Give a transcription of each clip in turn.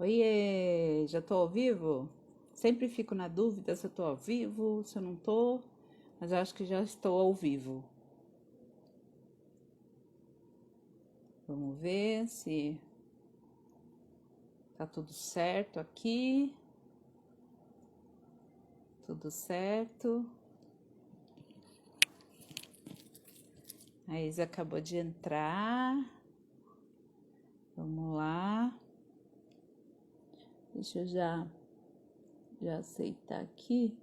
Oiê, já tô ao vivo? Sempre fico na dúvida se eu tô ao vivo, se eu não tô, mas eu acho que já estou ao vivo. Vamos ver se tá tudo certo aqui. Tudo certo. A Isa acabou de entrar. Vamos lá. Deixa eu já aceitar aqui.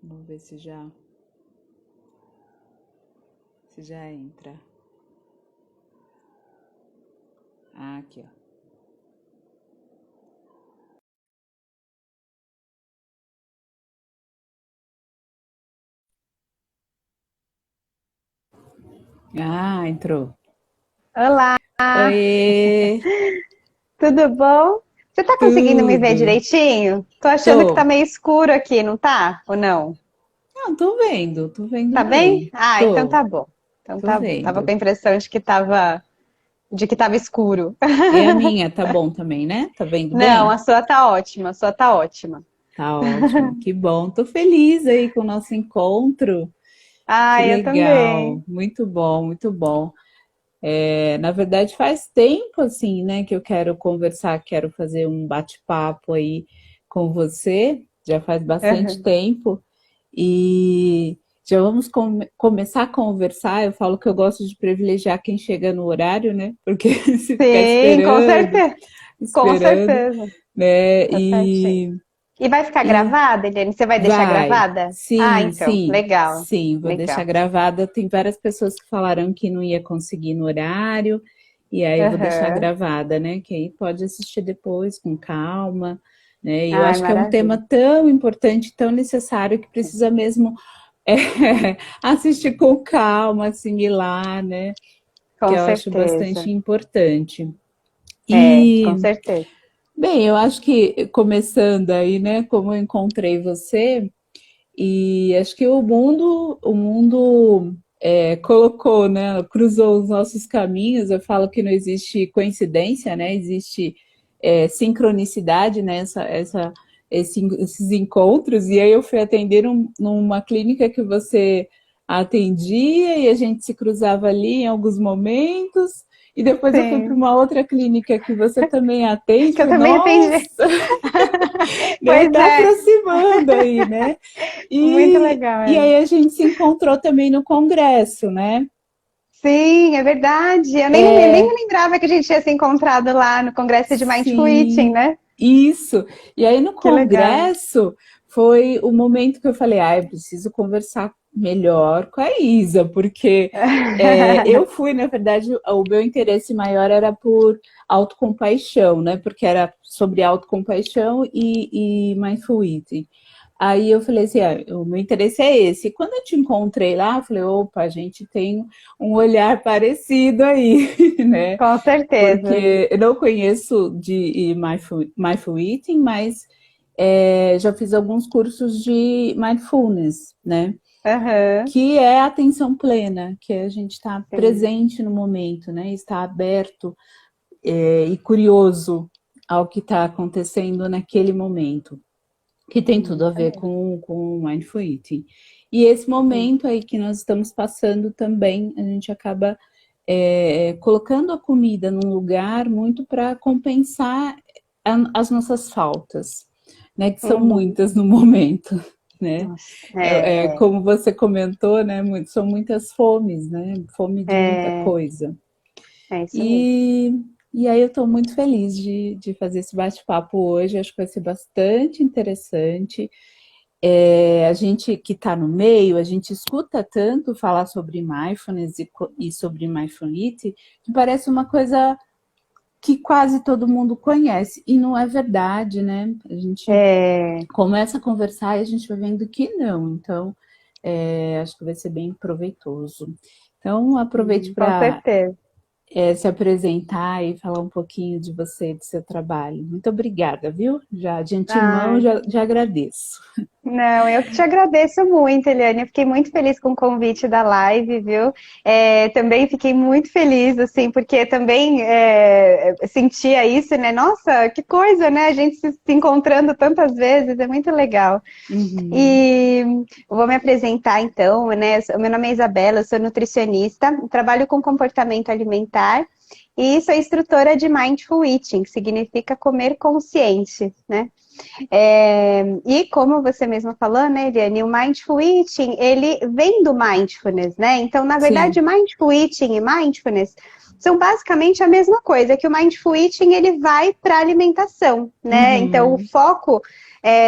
Vamos ver se já entra. Ah, aqui, ó. Ah, entrou. Olá, Oiê, tudo bom? Você tá conseguindo me ver tudo. direitinho? Tô achando que tá Tô. meio escuro aqui, não tá? Ou não? Não, tô vendo Tá bem? bem. Ah, então Tô, tá bom. Então tô tá bom. Tava com vendo. a impressão de que tava escuro. E a minha tá bom também, né? Tá vendo Não, bem? a sua tá ótima, a sua tá ótima. Tá ótimo, que bom. Tô feliz aí com o nosso encontro. Que Ah, eu legal, também. muito bom, muito bom. Na verdade, faz tempo assim, né, que eu quero conversar, quero fazer um bate-papo aí com você. Já faz bastante Uhum. tempo. E já vamos começar a conversar. Eu falo que eu gosto de privilegiar quem chega no horário, né? Porque se ficar Sim, com esperando, certeza. Com esperando, certeza. né? Tá certinho. E vai ficar E gravada, Eliane? Você vai deixar vai. gravada? Ah, Sim, então. sim, Legal. sim, vou deixar Legal. gravada. Tem várias pessoas que falaram que não ia conseguir no horário, e aí eu vou deixar Uhum. gravada, né? Que aí pode assistir depois com calma, né? E eu Ai, acho que é um tema maravilha. tão importante, tão necessário, que precisa mesmo é, assistir com calma, assimilar, né? Que Com eu acho bastante certeza. importante. É, com E, certeza. bem, eu acho que começando aí, né, como eu encontrei você, e acho que o mundo colocou, né, cruzou os nossos caminhos. Eu falo que não existe coincidência, né? Existe sincronicidade, né? Esses encontros. E aí eu fui atender numa clínica que você atendia e a gente se cruzava ali em alguns momentos. E depois eu fui para Sim, uma outra clínica que você também atende. que eu Falei, também atendi. nossa, né? Pois Tá é, aproximando aí, né? muito E, legal. e aí a gente se encontrou também no congresso, né? Sim, é verdade. Eu nem me lembrava que a gente tinha se encontrado lá no Congresso de Mindful Eating, Sim, né? isso. E aí no Que legal. congresso foi o momento que eu falei, eu preciso conversar melhor com a Isa, porque eu fui, na verdade, o meu interesse maior era por autocompaixão, né? Porque era sobre autocompaixão e mindful eating. Aí eu falei assim, o meu interesse é esse. E quando eu te encontrei lá, eu falei, opa, a gente tem um olhar parecido aí, né? Com certeza. Porque eu não conheço de mindful eating, mas já fiz alguns cursos de mindfulness, né? Aham, Que é a atenção plena, que é a gente está sim. presente no momento, né? Está aberto e curioso ao que está acontecendo naquele momento, que tem tudo a Isso ver mesmo. com o mindful eating. E esse Sim. momento aí que nós estamos passando também, a gente acaba colocando a comida num lugar muito para compensar as nossas faltas, né? Que são Uhum. muitas no momento, né? Nossa, é, Como você comentou, né? São muitas fomes, né? Fome de muita é, coisa. é isso mesmo. E, e aí eu estou muito feliz de fazer esse bate-papo hoje. Acho que vai ser bastante interessante. A gente que está no meio, a gente escuta tanto falar sobre mindfulness e sobre mindful eating, que parece uma coisa que quase todo mundo conhece, e não é verdade, né? A gente É, começa a conversar e a gente vai vendo que não. Então, acho que vai ser bem proveitoso. Então, aproveite com para certeza. se apresentar e falar um pouquinho de você, do seu trabalho. Muito obrigada, viu? Já de antemão, Ah, já agradeço. Não, eu que te agradeço muito, Eliane. Eu fiquei muito feliz com o convite da live, viu? Também fiquei muito feliz, assim, porque também sentia isso, né? Nossa, que coisa, né? A gente se encontrando tantas vezes, é muito legal. Uhum. E vou me apresentar então, né? Meu nome é Isabela, eu sou nutricionista, trabalho com comportamento alimentar e sou instrutora de Mindful Eating, que significa comer consciente, né? E como você mesma falou, né, Eliane, o Mindful Eating, ele vem do Mindfulness, né? Então, na verdade, Sim. Mindful Eating e Mindfulness são basicamente a mesma coisa, que o Mindful Eating, ele vai para a alimentação, né? Então, o Uhum. foco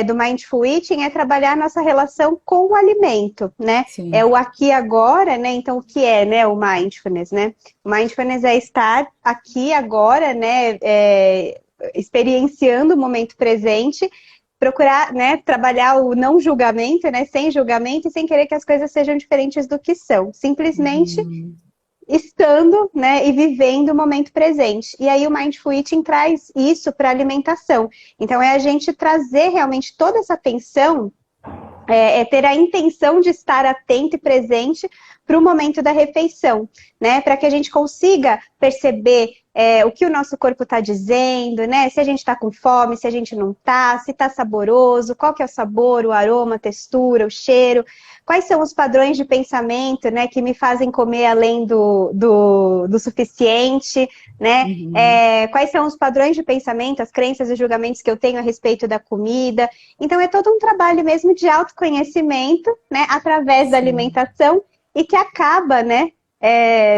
do Mindful Eating é trabalhar a nossa relação com o alimento, né? É Sim. o aqui e agora, né? Então, o que é, né, o Mindfulness, né? O Mindfulness é estar aqui agora, né? Experienciando o momento presente, procurar, né, trabalhar o não julgamento, né, sem julgamento e sem querer que as coisas sejam diferentes do que são. Simplesmente Uhum. estando, né, e vivendo o momento presente. E aí o Mindful Eating traz isso para a alimentação. Então é a gente trazer realmente toda essa atenção, ter a intenção de estar atento e presente para o momento da refeição, né? Para que a gente consiga perceber o que o nosso corpo está dizendo, né? Se a gente está com fome, se a gente não está, se está saboroso, qual que é o sabor, o aroma, a textura, o cheiro, quais são os padrões de pensamento, né? Que me fazem comer além do suficiente, né? Uhum. Quais são os padrões de pensamento, as crenças e julgamentos que eu tenho a respeito da comida. Então é todo um trabalho mesmo de autoconhecimento, né? Através da Sim. alimentação e que acaba, né?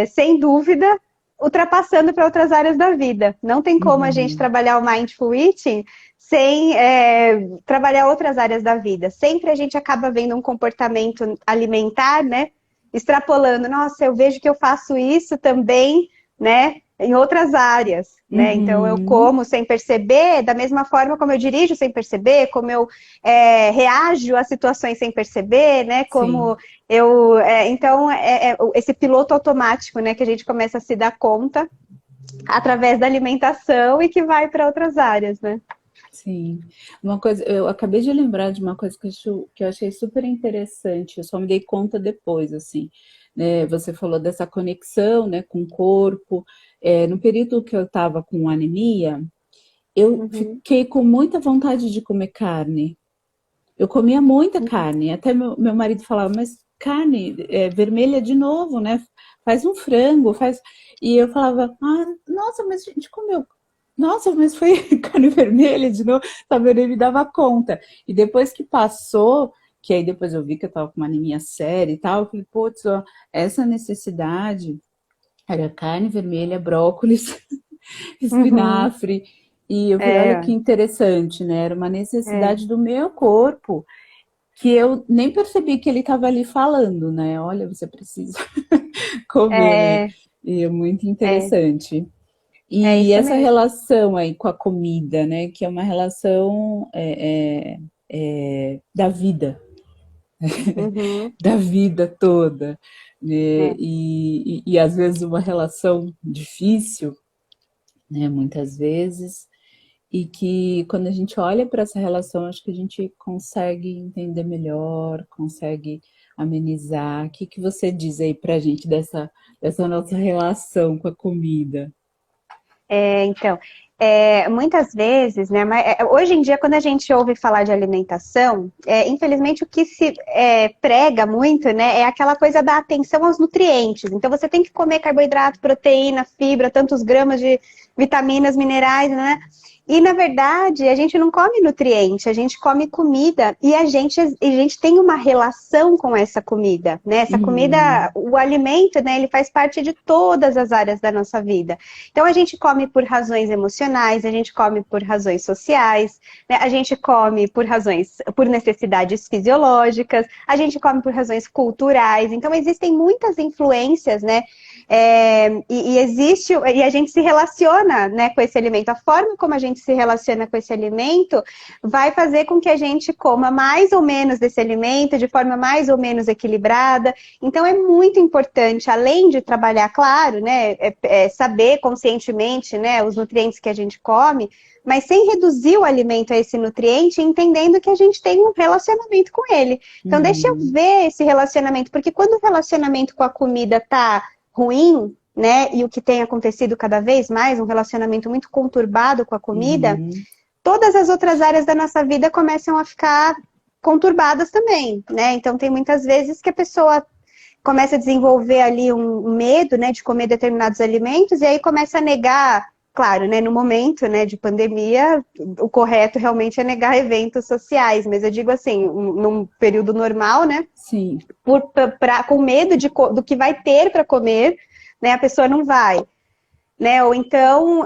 Sem dúvida, ultrapassando para outras áreas da vida. Não tem como a gente Uhum. trabalhar o Mindful Eating sem trabalhar outras áreas da vida. Sempre a gente acaba vendo um comportamento alimentar, né? Extrapolando, nossa, eu vejo que eu faço isso também, né? Em outras áreas, né? Então eu Uhum. como sem perceber, da mesma forma como eu dirijo sem perceber, como eu reajo a situações sem perceber, né? Como Sim. eu, então esse piloto automático, né? Que a gente começa a se dar conta através da alimentação e que vai para outras áreas, né? Sim. Uma coisa, eu acabei de lembrar de uma coisa que eu achei super interessante, eu só me dei conta depois, assim, né? Você falou dessa conexão, né, com o corpo. No período que eu estava com anemia, eu Uhum, fiquei com muita vontade de comer carne. Eu comia muita uhum. carne, até meu marido falava, mas carne vermelha de novo, né? Faz um frango, faz. E eu falava, ah, nossa, mas a gente comeu. Nossa, mas foi carne vermelha de novo, sabe? Ele me dava conta. E depois que passou, que aí depois eu vi que eu tava com uma anemia séria e tal, eu falei, putz, ó, essa necessidade era carne vermelha, brócolis, Uhum. espinafre. E eu falei, olha que É, interessante, né? Era uma é, necessidade do meu corpo que eu nem percebi que ele estava ali falando, né? Olha, você precisa comer, né? é, E é muito é, interessante. é E isso essa mesmo. relação aí com a comida, né? Que é uma relação da vida, Uhum. da vida toda. Né? É. E às vezes uma relação difícil, né? Muitas vezes, e que quando a gente olha para essa relação, acho que a gente consegue entender melhor, consegue amenizar. O que, que você diz aí para a gente dessa nossa relação com a comida? Então, muitas vezes, né, hoje em dia, quando a gente ouve falar de alimentação, infelizmente o que se prega muito, né, é aquela coisa da atenção aos nutrientes. Então, você tem que comer carboidrato, proteína, fibra, tantos gramas de vitaminas, minerais, né? E, na verdade, a gente não come nutriente, a gente come comida e a gente tem uma relação com essa comida, né? Essa comida, Uhum, o alimento, né, ele faz parte de todas as áreas da nossa vida. Então a gente come por razões emocionais, a gente come por razões sociais, né? A gente come por necessidades fisiológicas, a gente come por razões culturais. Então existem muitas influências, né? E existe, e a gente se relaciona, né, com esse alimento. A forma como a gente se relaciona com esse alimento vai fazer com que a gente coma mais ou menos desse alimento, de forma mais ou menos equilibrada. Então é muito importante, além de trabalhar, claro, né, saber conscientemente, né, os nutrientes que a gente come, mas sem reduzir o alimento a esse nutriente, entendendo que a gente tem um relacionamento com ele. Então deixa eu ver esse relacionamento, porque quando o relacionamento com a comida tá ruim, né, e o que tem acontecido cada vez mais, um relacionamento muito conturbado com a comida, todas as outras áreas da nossa vida começam a ficar conturbadas também, né? Então tem muitas vezes que a pessoa começa a desenvolver ali um medo, né, de comer determinados alimentos, e aí começa a negar, claro, né, no momento, né, de pandemia, o correto realmente é negar eventos sociais, mas eu digo assim, num período normal, né? Sim. Com medo do que vai ter para comer, né, a pessoa não vai. Né? Ou então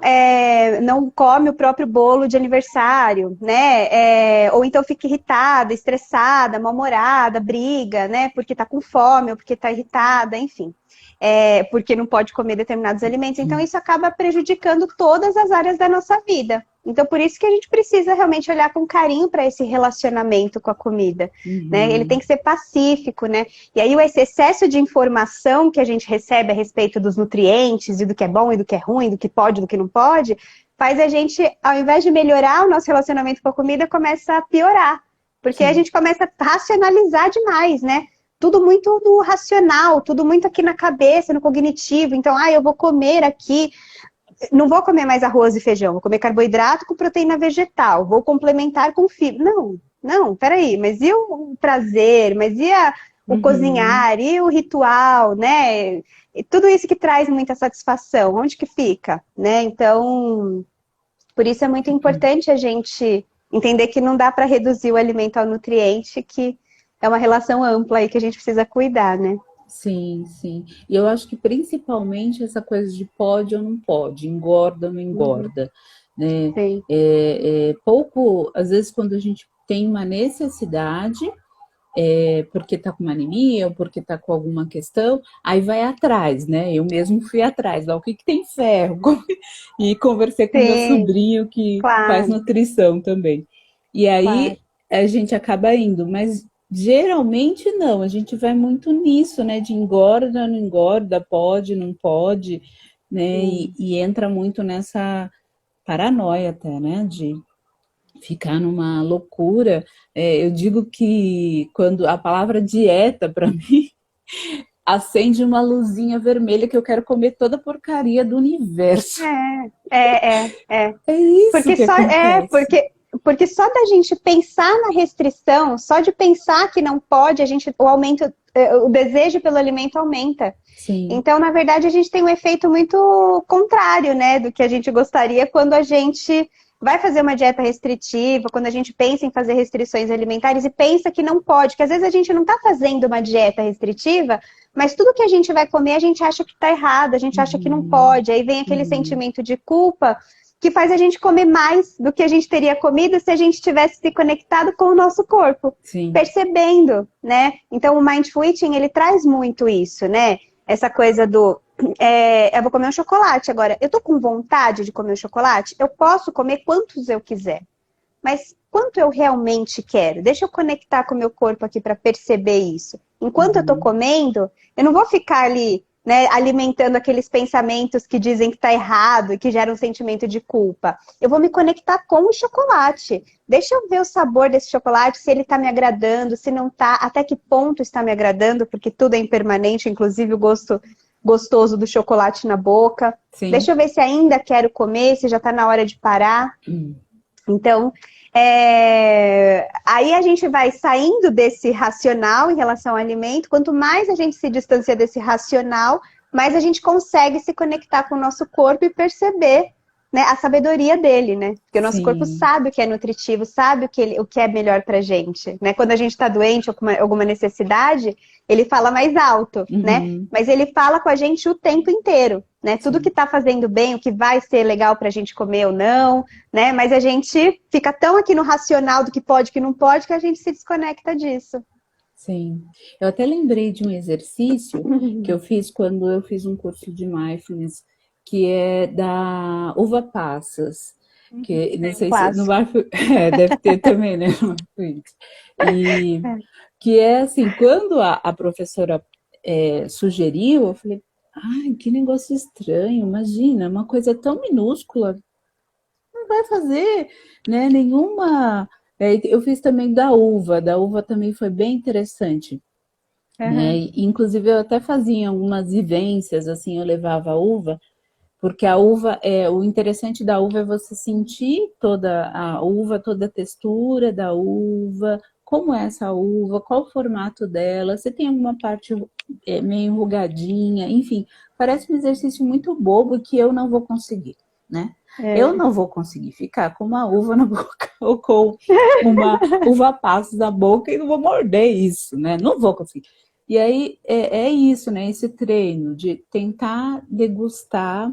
não come o próprio bolo de aniversário, né? Ou então fica irritada, estressada, mal-humorada, briga, né? Porque tá com fome ou porque tá irritada, enfim. Porque não pode comer determinados alimentos. Então isso acaba prejudicando todas as áreas da nossa vida. Então por isso que a gente precisa realmente olhar com carinho para esse relacionamento com a comida, né? Ele tem que ser pacífico, né? E aí esse excesso de informação que a gente recebe a respeito dos nutrientes e do que é bom e do que é ruim, do que pode e do que não pode, faz a gente, ao invés de melhorar o nosso relacionamento com a comida, começa a piorar. Porque a gente começa a racionalizar demais, né? Tudo muito no racional, tudo muito aqui na cabeça, no cognitivo. Então, eu vou comer aqui, não vou comer mais arroz e feijão, vou comer carboidrato com proteína vegetal, vou complementar com fibra. Não, peraí, mas e o prazer, mas e o cozinhar, e o ritual, né? E tudo isso que traz muita satisfação, onde que fica, né? Então, por isso é muito importante a gente entender que não dá para reduzir o alimento ao nutriente, que é uma relação ampla aí que a gente precisa cuidar, né? Sim, sim. E eu acho que principalmente essa coisa de pode ou não pode, engorda ou não engorda, né? Sim. Pouco, às vezes, quando a gente tem uma necessidade, porque tá com uma anemia ou porque tá com alguma questão, aí vai atrás, né? Eu mesmo fui atrás, o que tem ferro? E conversei com meu Sim, sobrinho que faz claro, nutrição também. E claro. aí a gente acaba indo, mas geralmente não, a gente vai muito nisso, né? De engorda, não engorda, pode, não pode, né? E entra muito nessa paranoia até, né? De ficar numa loucura. Eu digo que quando a palavra dieta, para mim, acende uma luzinha vermelha que eu quero comer toda a porcaria do universo. É. É isso Porque que só acontece. porque só da gente pensar na restrição, só de pensar que não pode, o desejo pelo alimento aumenta. Sim. Então, na verdade, a gente tem um efeito muito contrário, né, do que a gente gostaria quando a gente vai fazer uma dieta restritiva, quando a gente pensa em fazer restrições alimentares e pensa que não pode, que às vezes a gente não está fazendo uma dieta restritiva, mas tudo que a gente vai comer a gente acha que está errado, a gente acha que não pode, aí vem aquele sentimento de culpa que faz a gente comer mais do que a gente teria comido se a gente tivesse se conectado com o nosso corpo, Sim. percebendo, né? Então o Mindful Eating, ele traz muito isso, né? Essa coisa do eu vou comer um chocolate agora. Eu tô com vontade de comer um chocolate? Eu posso comer quantos eu quiser. Mas quanto eu realmente quero? Deixa eu conectar com o meu corpo aqui para perceber isso. Enquanto eu tô comendo, eu não vou ficar ali, né, alimentando aqueles pensamentos que dizem que tá errado e que geram um sentimento de culpa. Eu vou me conectar com o chocolate. Deixa eu ver o sabor desse chocolate, se ele tá me agradando, se não tá, até que ponto está me agradando, porque tudo é impermanente, inclusive o gosto gostoso do chocolate na boca. Sim. Deixa eu ver se ainda quero comer, se já está na hora de parar. Então, aí a gente vai saindo desse racional em relação ao alimento. Quanto mais a gente se distancia desse racional, mais a gente consegue se conectar com o nosso corpo e perceber, né, a sabedoria dele, né? Porque o nosso corpo sabe o que é nutritivo, sabe o que é melhor pra gente, né? Quando a gente tá doente ou com alguma necessidade, ele fala mais alto, né? Mas ele fala com a gente o tempo inteiro, né? Tudo que tá fazendo bem, o que vai ser legal pra gente comer ou não, né? Mas a gente fica tão aqui no racional do que pode e que não pode, que a gente se desconecta disso. sim. Eu até lembrei de um exercício que eu fiz quando eu fiz um curso de mindfulness, que é da uva passas, que não É um sei se no clássico. deve ter também, né? No Mindfulness. E que é assim, quando a professora sugeriu, eu falei, ai, que negócio estranho, imagina, uma coisa tão minúscula, não vai fazer, né, nenhuma. Eu fiz também da uva também foi bem interessante, né? Uhum. Inclusive eu até fazia algumas vivências, assim, eu levava a uva, porque a uva o interessante da uva é você sentir toda a uva, toda a textura da uva, como é essa uva, qual o formato dela, se tem alguma parte meio enrugadinha, enfim, parece um exercício muito bobo que eu não vou conseguir, né? Eu É. não vou conseguir ficar com uma uva na boca ou com uma uva passa na boca e não vou morder isso, né? Não vou conseguir. E aí é isso, né? Esse treino de tentar degustar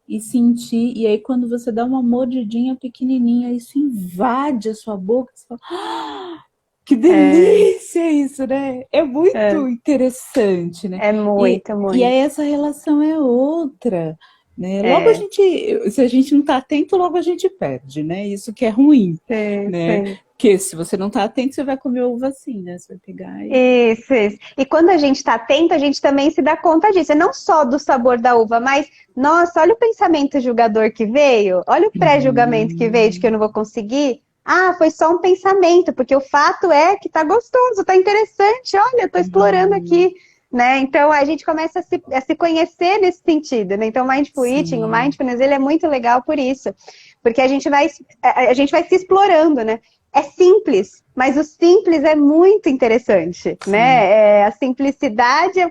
e sentir, e aí quando você dá uma mordidinha pequenininha, isso invade a sua boca, você fala, ah, que É, delícia isso, né? É é, muito interessante, né? é E, muito, e aí muito. essa relação é outra, né? Logo a É, gente, se a gente não tá atento, logo a gente perde, né? Isso que é ruim, sim, né? sim. Porque se você não tá atento, você vai comer uva assim, né? Você vai pegar e... Isso, isso. E quando a gente está atento, a gente também se dá conta disso. E não só do sabor da uva, mas, nossa, olha o pensamento julgador que veio, olha o pré-julgamento que veio de que eu não vou conseguir. Ah, foi só um pensamento, porque o fato é que tá gostoso, tá interessante, olha, eu tô explorando Hum, aqui, né? Então a gente começa a se conhecer nesse sentido, né? Então o Mindful Eating, o sim, Mindfulness, ele é muito legal por isso, porque a gente vai se explorando, né? É simples, mas o simples é muito interessante, sim, né? A simplicidade é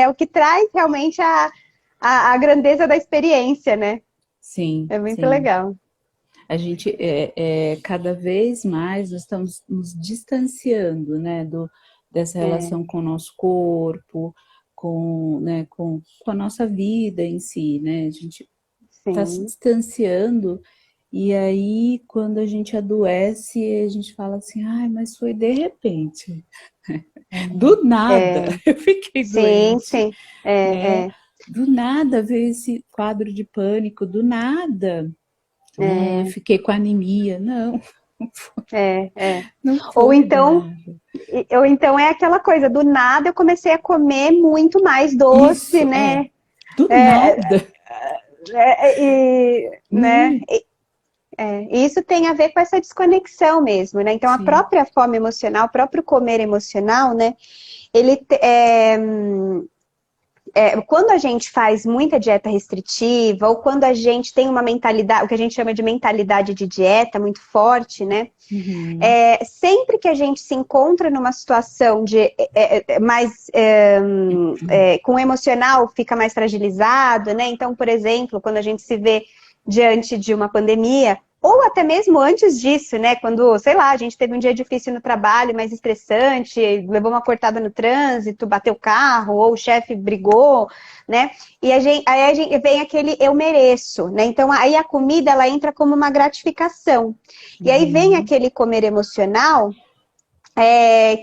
o que traz realmente a grandeza da experiência, né? sim, É muito sim. legal. A gente cada vez mais nós estamos nos distanciando, né, dessa É, relação com o nosso corpo, né, com a nossa vida em si, né? A gente está se sim. distanciando e aí quando a gente adoece, a gente fala assim, ai, mas foi de repente, do nada, É, eu fiquei sim, doente, sim. né? É, Do nada veio esse quadro de pânico, do nada, né? é, Fiquei com anemia, não. é. Não Ou foi do então, nada. ou então é aquela coisa, do nada eu comecei a comer muito mais doce, Isso, né? do É, nada. né? Não, E isso tem a ver com essa desconexão mesmo, né? Então, a sim. própria fome emocional, o próprio comer emocional, né? Ele quando a gente faz muita dieta restritiva, ou quando a gente tem uma mentalidade, o que a gente chama de mentalidade de dieta muito forte, né? Uhum, Sempre que a gente se encontra numa situação de mais com o emocional fica mais fragilizado, né? Então, por exemplo, quando a gente se vê diante de uma pandemia, ou até mesmo antes disso, né? Quando, sei lá, a gente teve um dia difícil no trabalho, mais estressante, levou uma cortada no trânsito, bateu o carro, ou o chefe brigou, né? E aí a gente vem aquele eu mereço, né? Então aí a comida ela entra como uma gratificação. E aí vem uhum, aquele comer emocional,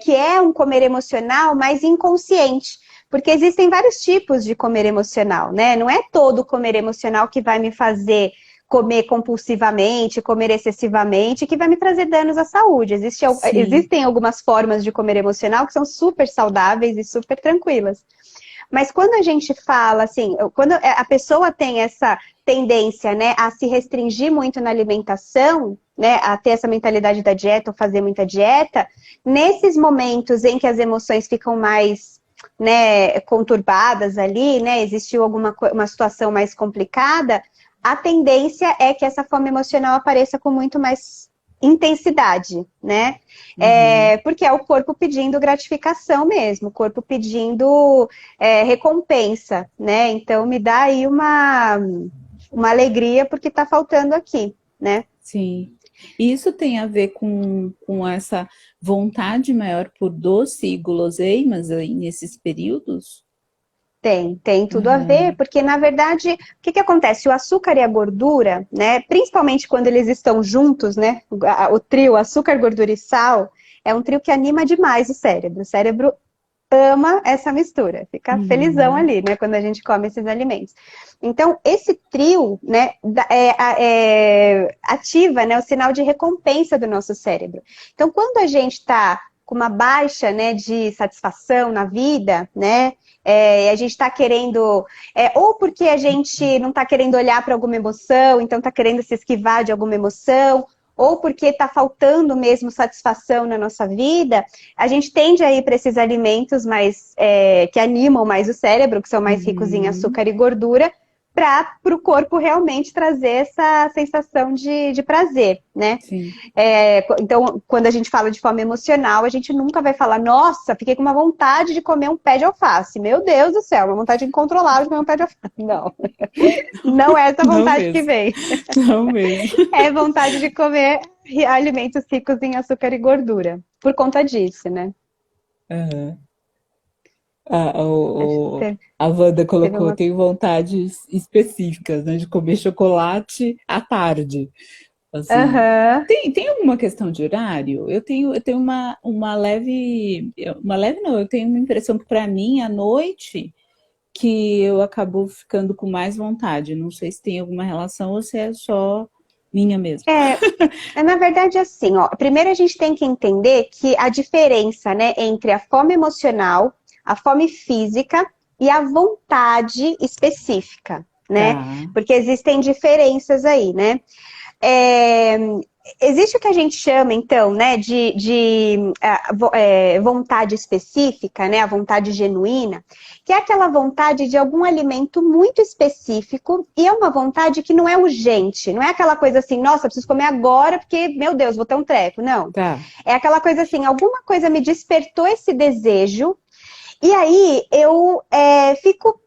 que é um comer emocional mais inconsciente. Porque existem vários tipos de comer emocional, né? Não é todo comer emocional que vai me fazer comer compulsivamente, comer excessivamente, que vai me trazer danos à saúde. sim, Existem algumas formas de comer emocional que são super saudáveis e super tranquilas. Mas quando a gente fala assim, quando a pessoa tem essa tendência, né, a se restringir muito na alimentação, né, a ter essa mentalidade da dieta ou fazer muita dieta, nesses momentos em que as emoções ficam mais, né, conturbadas ali, né, existiu uma situação mais complicada, a tendência é que essa fome emocional apareça com muito mais intensidade, né? uhum, Porque é o corpo pedindo gratificação mesmo, o corpo pedindo recompensa, né? Então me dá aí uma alegria porque está faltando aqui, né? sim. E isso tem a ver com essa vontade maior por doce e guloseimas aí nesses períodos? Tem tudo a ver, Aham, porque na verdade, o que acontece? O açúcar e a gordura, né? Principalmente quando eles estão juntos, né? O trio açúcar, gordura e sal, é um trio que anima demais o cérebro. O cérebro ama essa mistura, fica felizão ali, né, quando a gente come esses alimentos. Então, esse trio, né, ativa, né, o sinal de recompensa do nosso cérebro. Então, quando a gente está com uma baixa, né, de satisfação na vida, né, a gente está querendo, ou porque a gente não está querendo olhar para alguma emoção, então está querendo se esquivar de alguma emoção, ou porque está faltando mesmo satisfação na nossa vida, a gente tende a ir para esses alimentos mais que animam mais o cérebro, que são mais ricos em açúcar e gordura, para o corpo realmente trazer essa sensação de prazer, né? Sim. Então, quando a gente fala de fome emocional, a gente nunca vai falar, nossa, fiquei com uma vontade de comer um pé de alface. Meu Deus do céu, uma vontade incontrolável de comer um pé de alface. Não, não é essa vontade que vem. Não mesmo. É vontade de comer alimentos ricos em açúcar e gordura, por conta disso, né? Uhum. Teve, A Wanda teve colocou, uma... tem vontades específicas, né, de comer chocolate à tarde. Assim, Aham. tem alguma questão de horário? Eu tenho uma leve não, eu tenho uma impressão que para mim, à noite, que eu acabo ficando com mais vontade. Não sei se tem alguma relação ou se é só minha mesmo. Na verdade, assim, ó, primeiro a gente tem que entender que a diferença, né, entre a fome emocional, a fome física e a vontade específica, né? Tá. Porque existem diferenças aí, né? É, existe o que a gente chama, então, né, de vontade específica, né, a vontade genuína, que é aquela vontade de algum alimento muito específico e é uma vontade que não é urgente, não é aquela coisa assim, nossa, preciso comer agora porque, meu Deus, vou ter um treco. Não. Tá. É aquela coisa assim, alguma coisa me despertou esse desejo e aí eu fico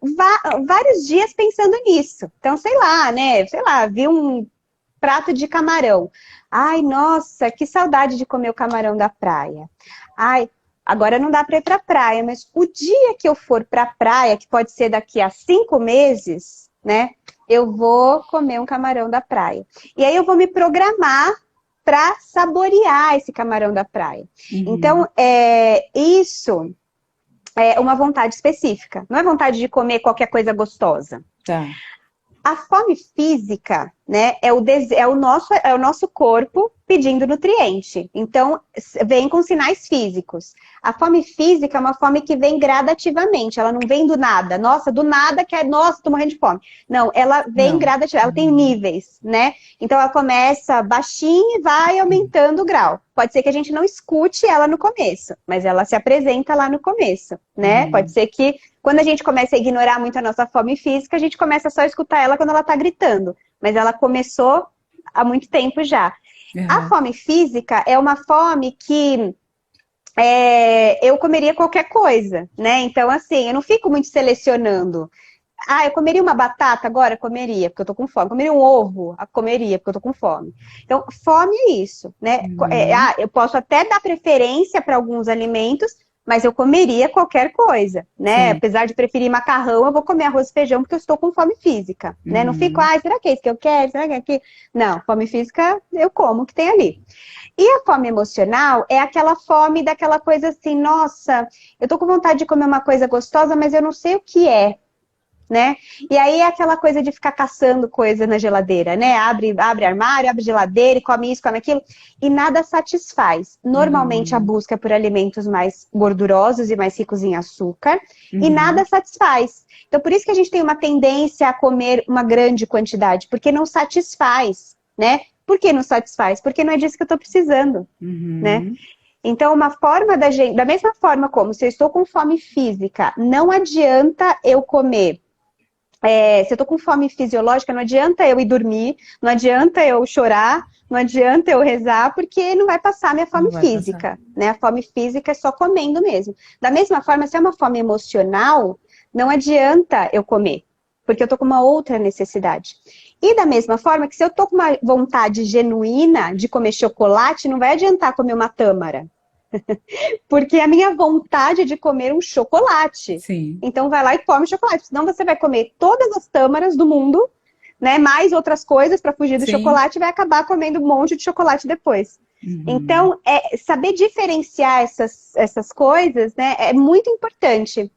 vários dias pensando nisso. Então, sei lá, né, vi um prato de camarão. Ai, nossa, que saudade de comer o camarão da praia. Ai, agora não dá para ir para a praia, mas o dia que eu for para a praia, que pode ser daqui a 5 meses, né? Eu vou comer um camarão da praia. E aí eu vou me programar para saborear esse camarão da praia. Uhum. Então, isso é uma vontade específica. Não é vontade de comer qualquer coisa gostosa. Tá. A fome física, né, é o nosso corpo pedindo nutriente. Então, vem com sinais físicos. A fome física é uma fome que vem gradativamente, ela não vem do nada. Nossa, do nada nossa, tô morrendo de fome. Não, ela vem Não. gradativamente, ela tem níveis, né? Então, ela começa baixinho e vai aumentando o grau. Pode ser que a gente não escute ela no começo, mas ela se apresenta lá no começo, né? Pode ser que quando a gente começa a ignorar muito a nossa fome física, a gente começa só a escutar ela quando ela tá gritando. Mas ela começou há muito tempo já. A Uhum. fome física é uma fome que eu comeria qualquer coisa, né? Então, assim, eu não fico muito selecionando. Ah, eu comeria uma batata agora? Comeria, porque eu tô com fome. Comeria um ovo? Comeria, porque eu tô com fome. Então, fome é isso, né? Uhum. Eu posso até dar preferência para alguns alimentos, mas eu comeria qualquer coisa, né? Sim. Apesar de preferir macarrão, eu vou comer arroz e feijão porque eu estou com fome física, né? Não fico, Uhum. será que é isso que eu quero? Será que é aqui? Não, fome física eu como o que tem ali. E a fome emocional é aquela fome daquela coisa assim, nossa, eu tô com vontade de comer uma coisa gostosa, mas eu não sei o que é, né? E aí é aquela coisa de ficar caçando coisa na geladeira, né? Abre armário, abre geladeira e come isso, come aquilo, e nada satisfaz. Normalmente a Uhum. busca é por alimentos mais gordurosos e mais ricos em açúcar, e nada Uhum. satisfaz. Então por isso que a gente tem uma tendência a comer uma grande quantidade, porque não satisfaz, né? Por que não satisfaz? Porque não é disso que eu tô precisando, né? Uhum. Então, uma forma da gente, da mesma forma como se eu estou com fome física, não adianta eu comer. Se eu tô com fome fisiológica, não adianta eu ir dormir, não adianta eu chorar, não adianta eu rezar, porque não vai passar a minha Não fome vai passar. física, né? A fome física é só comendo mesmo. Da mesma forma, se é uma fome emocional, não adianta eu comer, porque eu tô com uma outra necessidade. E da mesma forma que se eu tô com uma vontade genuína de comer chocolate, não vai adiantar comer uma tâmara. Porque é a minha vontade de comer um chocolate. Sim. Então vai lá e come chocolate. Senão você vai comer todas as tâmaras do mundo, né? Mais outras coisas para fugir do Sim. chocolate e vai acabar comendo um monte de chocolate depois. Uhum. Então, saber diferenciar essas coisas, né, é muito importante.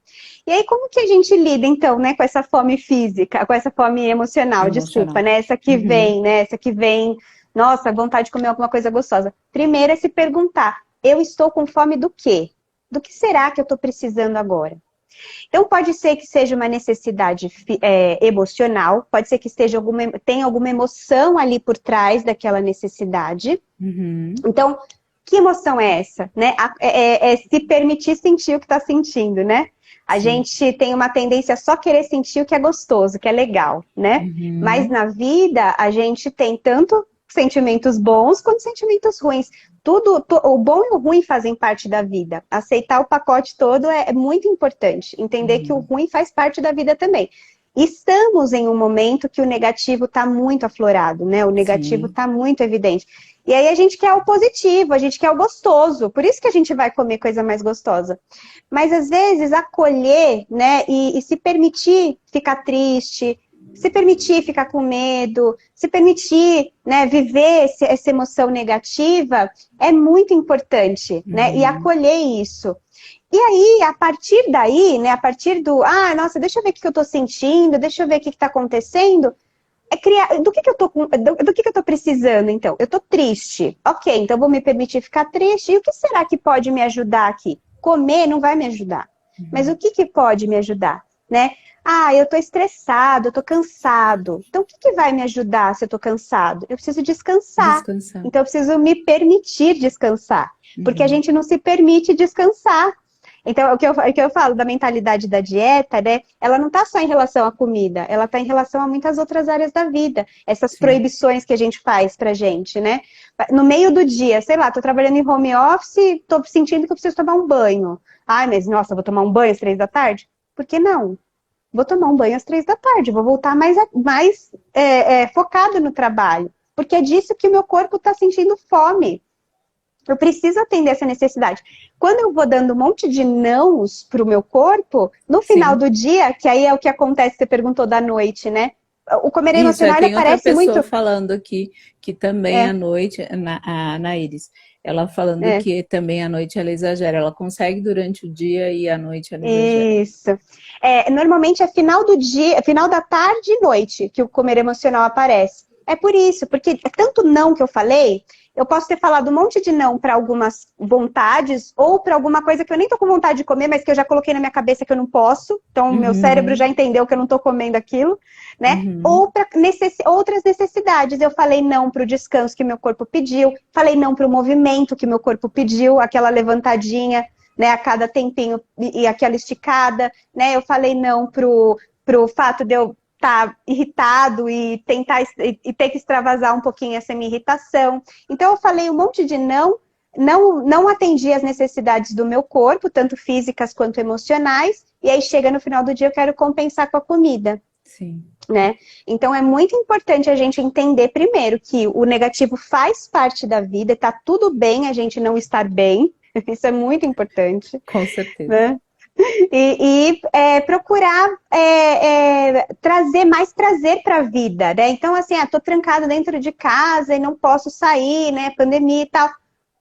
E aí, como que a gente lida, então, né, com essa fome física, com essa fome emocional, desculpa, Emocional. né, essa que Uhum. vem, né, essa que vem, nossa, vontade de comer alguma coisa gostosa. Primeiro é se perguntar, eu estou com fome do quê? Do que será que eu estou precisando agora? Então, pode ser que seja uma necessidade emocional, pode ser que tenha alguma emoção ali por trás daquela necessidade. Uhum. Então, que emoção é essa? Né? É se permitir sentir o que está sentindo, né? A Sim. gente tem uma tendência a só querer sentir o que é gostoso, o que é legal, né? Mas Uhum. na vida, a gente tem tanto sentimentos bons quanto sentimentos ruins. O bom e o ruim fazem parte da vida. Aceitar o pacote todo é muito importante. Entender que o Uhum. ruim faz parte da vida também. Estamos em um momento que o negativo está muito aflorado, né? O negativo Sim. está muito evidente. E aí a gente quer o positivo, a gente quer o gostoso. Por isso que a gente vai comer coisa mais gostosa. Mas às vezes acolher, né, e se permitir ficar triste, se permitir ficar com medo, se permitir, né, viver essa emoção negativa é muito importante, né? E Uhum. acolher isso. E aí, a partir daí, né, a partir nossa, deixa eu ver o que eu tô sentindo, deixa eu ver o que tá acontecendo, criar, do que eu tô precisando, então? Eu tô triste. Ok, então vou me permitir ficar triste. E o que será que pode me ajudar aqui? Comer não vai me ajudar. Mas o Uhum. que pode me ajudar, né? Ah, eu tô estressado, eu tô cansado. Então, o que vai me ajudar se eu tô cansado? Eu preciso descansar. Descansar. Então, eu preciso me permitir descansar. Porque a Uhum. gente não se permite descansar. Então, o que eu falo da mentalidade da dieta, né? Ela não está só em relação à comida, ela está em relação a muitas outras áreas da vida. Essas Sim. proibições que a gente faz pra gente, né? No meio do dia, sei lá, tô trabalhando em home office, tô sentindo que eu preciso tomar um banho. Ai, mas nossa, vou tomar um banho às 3 da tarde? Por que não? Vou tomar um banho às 3 da tarde, vou voltar mais focado no trabalho. Porque é disso que o meu corpo está sentindo fome. Eu preciso atender essa necessidade. Quando eu vou dando um monte de nãos para o meu corpo, no final Sim. do dia, que aí é o que acontece, você perguntou da noite, né? O comer Isso, emocional, ele tem outra aparece pessoa muito. falando aqui que também à É, noite, a Naíris, ela falando é, que também à noite ela exagera, ela consegue durante o dia e à noite ela exagera. isso. Normalmente é final do dia, final da tarde e noite que o comer emocional aparece. É por isso, porque é tanto não que eu falei, eu posso ter falado um monte de não para algumas vontades ou para alguma coisa que eu nem tô com vontade de comer, mas que eu já coloquei na minha cabeça que eu não posso. Então, meu cérebro já Uhum. entendeu que eu não tô comendo aquilo, né? Uhum. Ou para outras necessidades. Eu falei não para o descanso que meu corpo pediu, falei não para o movimento que meu corpo pediu, aquela levantadinha, né, a cada tempinho e aquela esticada, né? Eu falei não pro fato de eu estar irritado e ter que extravasar um pouquinho essa minha irritação. Então eu falei um monte de não atendi as necessidades do meu corpo, tanto físicas quanto emocionais, e aí chega no final do dia eu quero compensar com a comida. Sim, Né? Então é muito importante a gente entender primeiro que o negativo faz parte da vida, tá tudo bem a gente não estar bem, isso é muito importante, com certeza. né? E procurar trazer mais prazer para a vida, né? Então, assim, tô trancada dentro de casa e não posso sair, né? Pandemia e tal.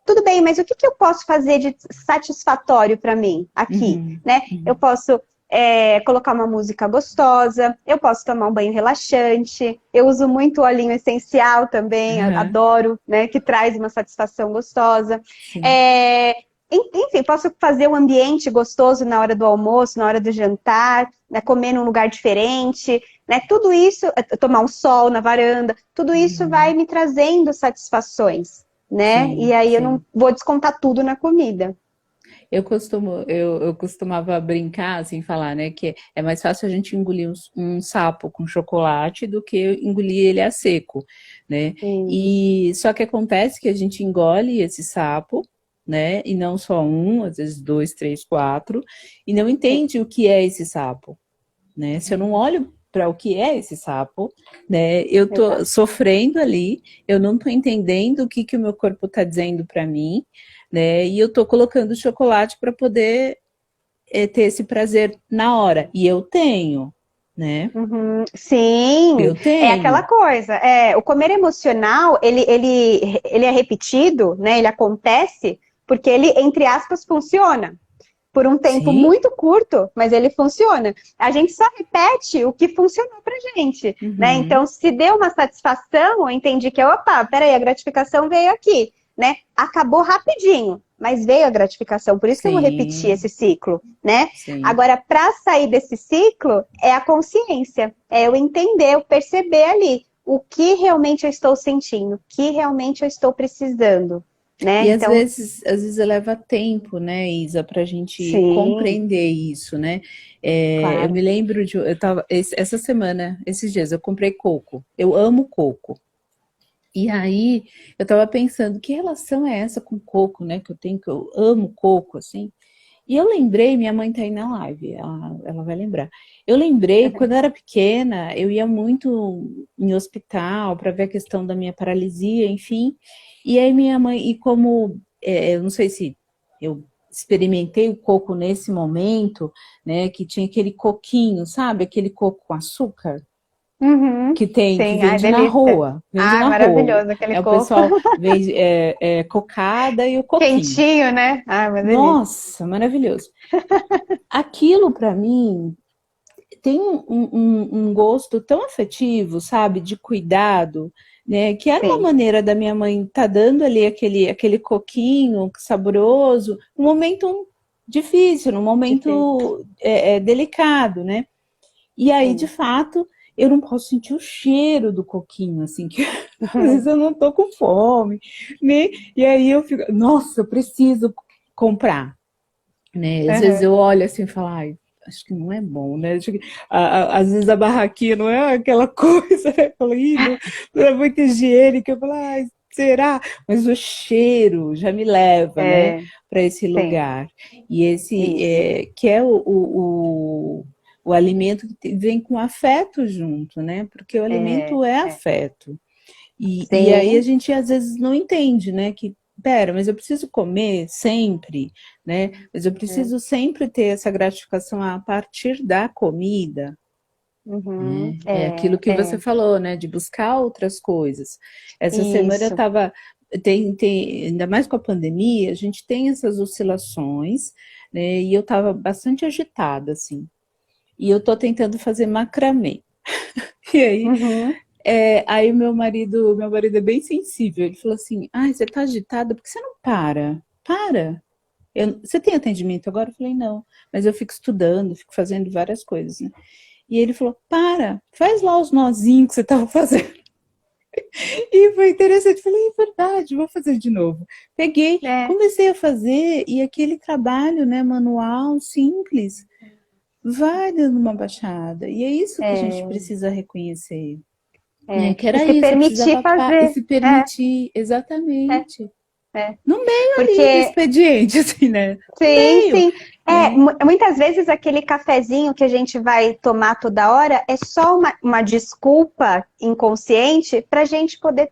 Tudo bem, mas o que eu posso fazer de satisfatório para mim aqui, Uhum. né? Eu Uhum. posso colocar uma música gostosa, eu posso tomar um banho relaxante, eu uso muito olhinho essencial também, Uhum. adoro, né? Que traz uma satisfação gostosa. Sim. É, enfim, posso fazer um ambiente gostoso na hora do almoço, na hora do jantar, né, comer num lugar diferente, né? Tudo isso, tomar um sol na varanda, tudo isso vai Uhum. me trazendo satisfações, né? E Sim, aí eu não sim. vou descontar tudo na comida. Eu costumava brincar, assim, falar, né, que é mais fácil a gente engolir um sapo com chocolate do que engolir ele a seco, né? Sim, E só que acontece que a gente engole esse sapo, né? E não só um, às vezes dois, três, quatro, e não sim, entende o que é esse sapo, né? Se eu não olho para o que é esse sapo, né? Eu tô exato. sofrendo ali, eu não tô entendendo o que o meu corpo tá dizendo para mim, né? E eu tô colocando chocolate para poder ter esse prazer na hora. E eu tenho. né? Sim, Eu é aquela tenho. coisa. O comer emocional, ele é repetido, né? Ele acontece porque ele, entre aspas, funciona por um tempo Sim. muito curto, mas ele funciona. A gente só repete o que funcionou pra gente, né? Uhum. Então, se deu uma satisfação, eu entendi que, opa, peraí, a gratificação veio aqui, né? Acabou rapidinho, mas veio a gratificação, por isso que eu vou repetir Sim, esse ciclo, né? sim. Agora, para sair desse ciclo, é a consciência, é eu entender, eu perceber ali o que realmente eu estou sentindo, o que realmente eu estou precisando, né? E Então, às vezes leva tempo, né, Isa, para a gente sim, compreender isso, né? Eu claro. me lembro de, eu tava, essa semana, esses dias, eu comprei coco. Eu amo coco. E aí, eu tava pensando, que relação é essa com coco, né? Que eu tenho, que eu amo coco, assim. E eu lembrei, minha mãe tá aí na live, ela vai lembrar. Eu lembrei, quando eu era pequena, eu ia muito em hospital para ver a questão da minha paralisia, enfim. E aí minha mãe, e como, eu não sei se eu experimentei o coco nesse momento, né, que tinha aquele coquinho, sabe? Aquele coco com açúcar Uhum, que tem, que sim, ai, vende na delícia. rua, vende Ai, na rua. maravilhoso aquele É o coco. pessoal vende cocada e o coquinho. Quentinho, né? Ai, uma delícia. Nossa, maravilhoso. Aquilo para mim tem um gosto tão afetivo, sabe, de cuidado, né, que era uma Sim, maneira da minha mãe estar dando ali aquele coquinho saboroso, um momento difícil, num difícil. momento delicado, né? E aí, de Sim. fato, eu não posso sentir o cheiro do coquinho, assim, que às vezes eu não tô com fome, né? E aí eu fico, nossa, eu preciso comprar, né? Às vezes Uhum. eu olho assim e falo, ai, acho que não é bom, né? Às vezes a barraquinha não é aquela coisa, né? Eu falo, ih, não é muito higiênica. Eu falo, ai, será? Mas o cheiro já me leva, né, É, para esse sim, lugar. E esse isso. que é o alimento que vem com afeto junto, né? Porque o É, alimento é é. afeto. E aí a Sim, gente às vezes não entende, né? Que, pera, mas eu preciso comer sempre, né? Mas eu é. preciso sempre ter essa gratificação a partir da comida, Uhum. né? É aquilo que você falou, né? De buscar outras coisas. Essa semana eu Isso. estava. Ainda mais com a pandemia, a gente tem essas oscilações, né? E eu estava bastante agitada, assim. E eu estou tentando fazer macramê. E aí Uhum. aí meu marido é bem sensível. Ele falou assim: "Ai, você tá agitada porque você não para? Para. Você tem atendimento agora?" Eu falei: "Não, mas eu fico estudando, fico fazendo várias coisas, né?" E ele falou: "Para, faz lá os nozinhos que você estava fazendo." E foi interessante. Eu falei: "É verdade, vou fazer de novo." Peguei, É, comecei a fazer e aquele trabalho, né, manual, simples, vai dando uma baixada. E é isso que a gente é, precisa reconhecer. é. Que E era se isso, eu permitir precisava e fazer. se É, permitir, é, exatamente. é. No meio ali do Porque expediente, assim, né? No sim, meio, sim. né? Muitas vezes aquele cafezinho que a gente vai tomar toda hora é só uma desculpa inconsciente para a gente poder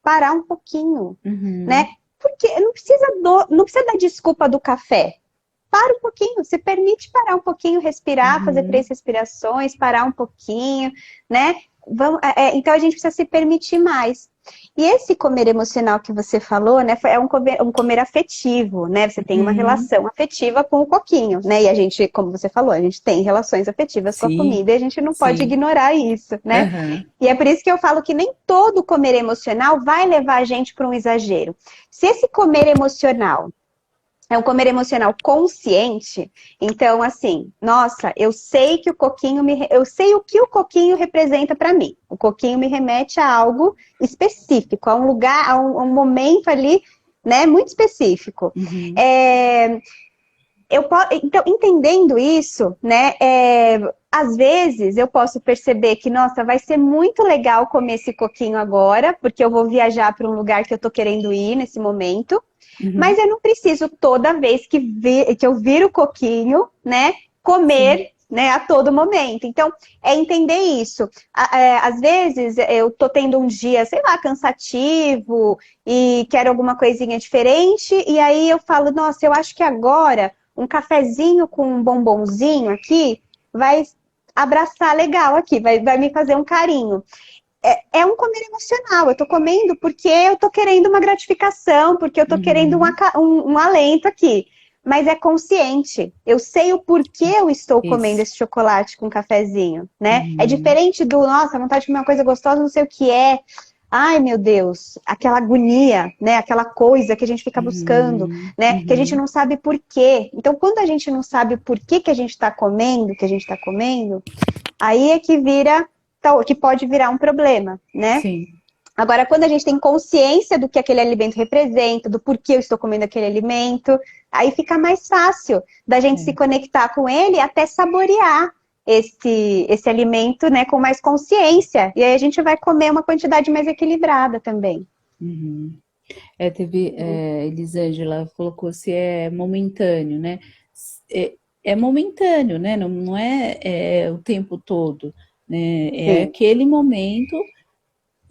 parar um pouquinho, né? Uhum, Porque não precisa dar desculpa do café. Para um pouquinho, se permite parar um pouquinho, respirar, fazer uhum. 3 respirações, parar um pouquinho, né? Então a gente precisa se permitir mais. E esse comer emocional que você falou, né, é um comer afetivo, né? Você tem uma Uhum, relação afetiva com o coquinho, né? E a gente, como você falou, a gente tem relações afetivas com a sim, comida e a gente não pode sim. ignorar isso, né? Aham, E é por isso que eu falo que nem todo comer emocional vai levar a gente para um exagero. Se esse comer emocional é um comer emocional consciente. Então, assim, nossa, eu sei que eu sei o que o coquinho representa para mim. O coquinho me remete a algo específico, a um lugar, a um momento ali, né, muito específico. uhum, É, então, entendendo isso, né, às vezes eu posso perceber que, nossa, vai ser muito legal comer esse coquinho agora, porque eu vou viajar para um lugar que eu tô querendo ir nesse momento. Mas uhum. eu não preciso toda vez que eu viro o coquinho, né, Sim, comer, né, a todo momento. Então, é entender isso. Às vezes eu tô tendo um dia, sei lá, cansativo e quero alguma coisinha diferente, e aí eu falo, nossa, eu acho que agora um cafezinho com um bombonzinho aqui vai abraçar legal aqui, vai me fazer um carinho. É um comer emocional, eu tô comendo porque eu tô querendo uma gratificação, porque eu tô querendo um alento aqui. Mas é consciente, eu sei o porquê eu estou comendo esse chocolate com cafezinho, né? É diferente do, nossa, vontade de comer uma coisa gostosa, não sei o que é. Ai, meu Deus, aquela agonia, né? Aquela coisa que a gente fica buscando, né? Que a gente não sabe por quê. Então, quando a gente não sabe por que que a gente está comendo, aí é que que pode virar um problema, né? Sim. Agora, quando a gente tem consciência do que aquele alimento representa, do porquê eu estou comendo aquele alimento, aí fica mais fácil da gente se conectar com ele e até saborear esse alimento, né, com mais consciência. E aí a gente vai comer uma quantidade mais equilibrada também. Teve, Elisângela colocou se é momentâneo, né? É momentâneo, né? Não é o tempo todo, né? É aquele momento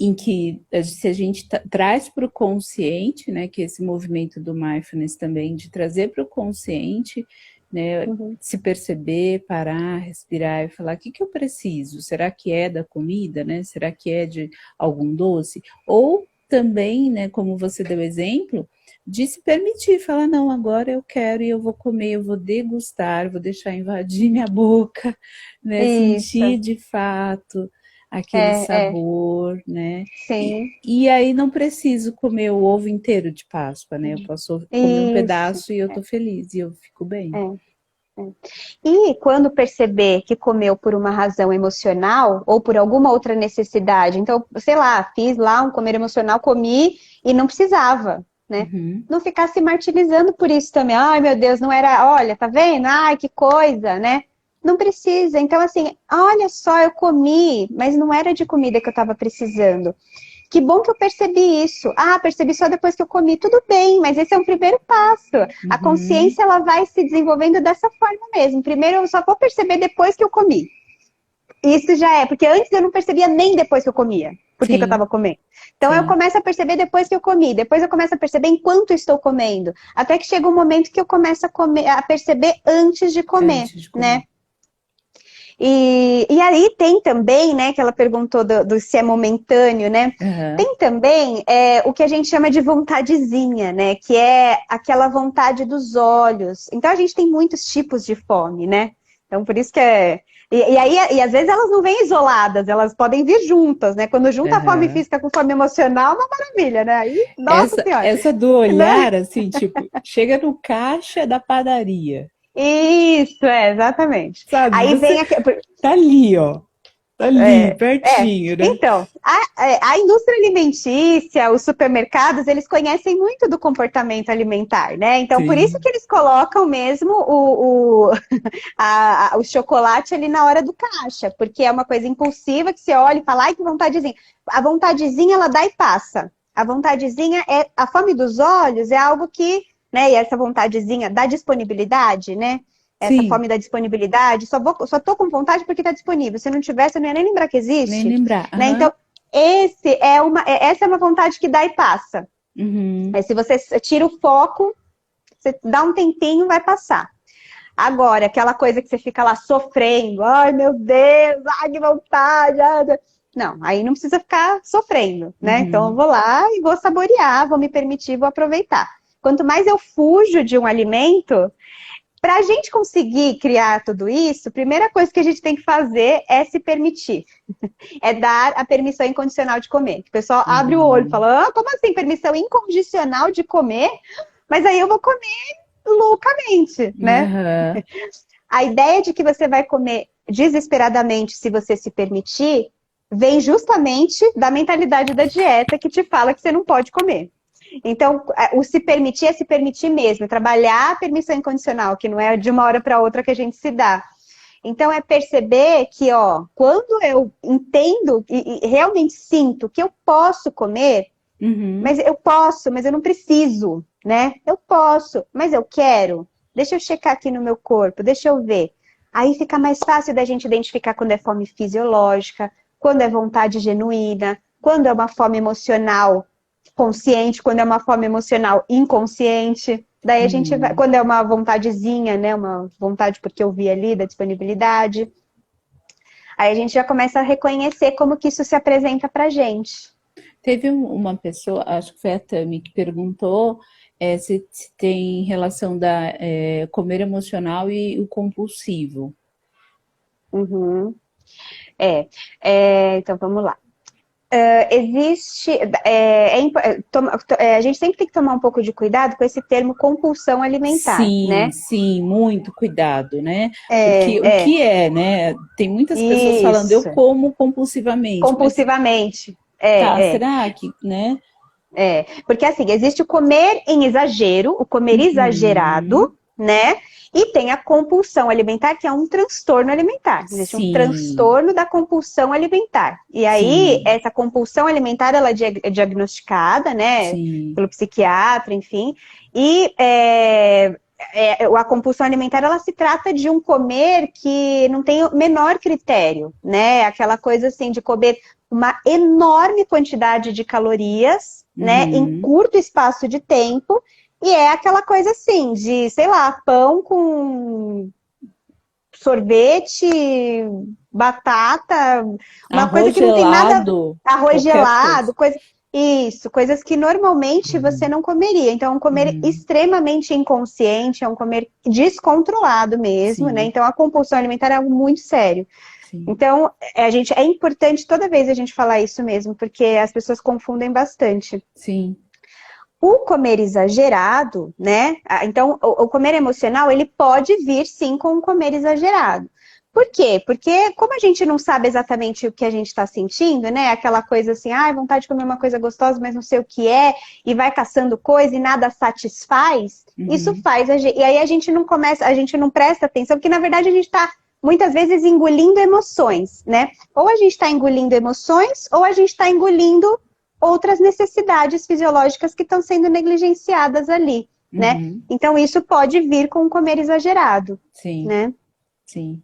em que se a gente traz para o consciente, né, que esse movimento do mindfulness também, de trazer para o consciente, né, se perceber, parar, respirar e falar, o que eu preciso? Será que é da comida, né? Será que é de algum doce? Ou também, né, como você deu exemplo, de se permitir, falar, não, agora eu quero e eu vou comer, eu vou degustar, vou deixar invadir minha boca, né, sentir de fato aquele sabor, né? Sim. E aí não preciso comer o ovo inteiro de Páscoa, né? Eu posso comer um pedaço e eu tô feliz e eu fico bem. E quando perceber que comeu por uma razão emocional ou por alguma outra necessidade, então, sei lá, fiz lá um comer emocional, comi e não precisava, né? Não ficar se martirizando por isso também. Ai, meu Deus, não era, olha, tá vendo? Ai, que coisa, né? Não precisa. Então, assim, olha só, eu comi, mas não era de comida que eu estava precisando. Que bom que eu percebi isso. Ah, percebi só depois que eu comi. Tudo bem, mas esse é um primeiro passo. A consciência, ela vai se desenvolvendo dessa forma mesmo. Primeiro, eu só vou perceber depois que eu comi. Isso já é, porque antes eu não percebia nem depois que eu comia. Por que eu estava comendo? Então, eu começo a perceber depois que eu comi. Depois eu começo a perceber enquanto estou comendo. Até que chega um momento que eu começo a perceber antes de comer, né? E aí tem também, né, que ela perguntou do se é momentâneo, né? Tem também o que a gente chama de vontadezinha, né? Que é aquela vontade dos olhos. Então a gente tem muitos tipos de fome, né? Então por isso que E às vezes elas não vêm isoladas, elas podem vir juntas, né? Quando junta a fome física com fome emocional, uma maravilha, né? Aí, nossa senhora. Essa do olhar, assim, tipo, chega no caixa da padaria. Isso, exatamente. Sabe, aí vem tá ali, ó. Tá ali, pertinho, né? Então, a indústria alimentícia, os supermercados, eles conhecem muito do comportamento alimentar, né? Então, por isso que eles colocam mesmo o chocolate ali na hora do caixa, porque é uma coisa impulsiva que você olha e fala, ai, que vontadezinha. A vontadezinha, ela dá e passa. A vontadezinha a fome dos olhos é algo que, né, e essa vontadezinha da disponibilidade, né? Essa fome da disponibilidade, só tô com vontade porque tá disponível. Se não tivesse, eu não ia nem lembrar que existe. Nem lembrar. Né? Então, essa é uma vontade que dá e passa. Aí, se você tira o foco, você dá um tempinho, vai passar. Agora, aquela coisa que você fica lá sofrendo, ai meu Deus, ai que vontade. Não, aí não precisa ficar sofrendo, né? Então eu vou lá e vou saborear, vou me permitir, vou aproveitar. Quanto mais eu fujo de um alimento, para a gente conseguir criar tudo isso, a primeira coisa que a gente tem que fazer é se permitir. É dar a permissão incondicional de comer. O pessoal abre o olho e fala, como assim permissão incondicional de comer? Mas aí eu vou comer loucamente, né? A ideia de que você vai comer desesperadamente se você se permitir, vem justamente da mentalidade da dieta que te fala que você não pode comer. Então, o se permitir é se permitir mesmo, trabalhar a permissão incondicional, que não é de uma hora para outra que a gente se dá. Então, é perceber que, ó, quando eu entendo e realmente sinto que eu posso comer, mas eu não preciso, né? Eu posso, mas eu quero. Deixa eu checar aqui no meu corpo, deixa eu ver. Aí fica mais fácil da gente identificar quando é fome fisiológica, quando é vontade genuína, quando é uma fome emocional consciente, quando é uma fome emocional inconsciente. Daí a gente vai, quando é uma vontadezinha, né, uma vontade porque eu vi ali da disponibilidade. aí a gente já começa a reconhecer como que isso se apresenta pra gente. Teve uma pessoa, acho que foi a Tami, que perguntou se tem relação da comer emocional e o compulsivo. Uhum. Então vamos lá. Existe. A gente sempre tem que tomar um pouco de cuidado com esse termo compulsão alimentar, Sim, né? sim, muito cuidado, né? Porque o É, que é, né? Tem muitas pessoas falando, eu isso. como compulsivamente, mas Compulsivamente. tá, será que, né? Porque assim, existe o comer em exagero, o comer Uhum, exagerado, né? E tem a compulsão alimentar, que é um transtorno alimentar. Existe um sim, transtorno da compulsão alimentar. E aí, sim, essa compulsão alimentar, ela é diagnosticada, né? sim. Pelo psiquiatra, enfim. E a compulsão alimentar, ela se trata de um comer que não tem o menor critério, né? Aquela coisa assim de comer uma enorme quantidade de calorias, né, em Uhum. curto espaço de tempo, e é aquela coisa assim, de, sei lá, pão com sorvete, batata, uma coisa Arroz que não tem nada, gelado, arroz qualquer coisa. gelado, coisa. Isso, coisas que normalmente você Uhum, não comeria. Então, é um comer uhum, extremamente inconsciente, é um comer descontrolado mesmo, né? sim, Então, a compulsão alimentar é algo muito sério. sim, Então, é importante toda vez a gente falar isso mesmo, porque as pessoas confundem bastante. sim. O comer exagerado, né? Então, o comer emocional, ele pode vir sim com o comer exagerado. Por quê? Porque como a gente não sabe exatamente o que a gente está sentindo, né? Aquela coisa assim, vontade de comer uma coisa gostosa, mas não sei o que é, e vai caçando coisa e nada satisfaz, isso Uhum, faz e aí a gente não presta atenção, porque na verdade a gente está muitas vezes engolindo emoções, né? Ou a gente está engolindo emoções, ou a gente está engolindo outras necessidades fisiológicas que estão sendo negligenciadas ali, né? uhum, Então, isso pode vir com um comer exagerado, sim, né? sim.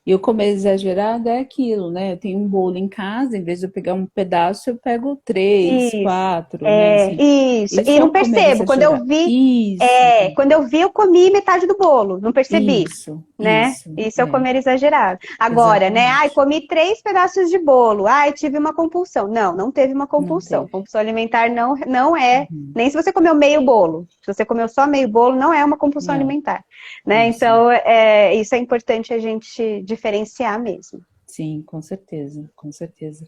E o comer exagerado é aquilo, né? Eu tenho um bolo em casa, em vez de eu pegar um pedaço, eu pego três, Isso, quatro, né? Assim, isso. isso E é não o comer percebo. exagerado. Isso, Quando eu vi, eu comi metade do bolo. Não percebi, né? isso, Isso é o comer exagerado. Agora, né? Ai, exatamente. comi 3 pedaços de bolo. Ai, tive uma compulsão. Não, não teve uma Não compulsão. teve. Compulsão alimentar não é. Uhum. Nem se você comeu meio bolo. Se você comeu só meio bolo, não é uma compulsão Não, alimentar, né? isso. Então, isso é importante a gente diferenciar mesmo. Sim, com certeza, com certeza.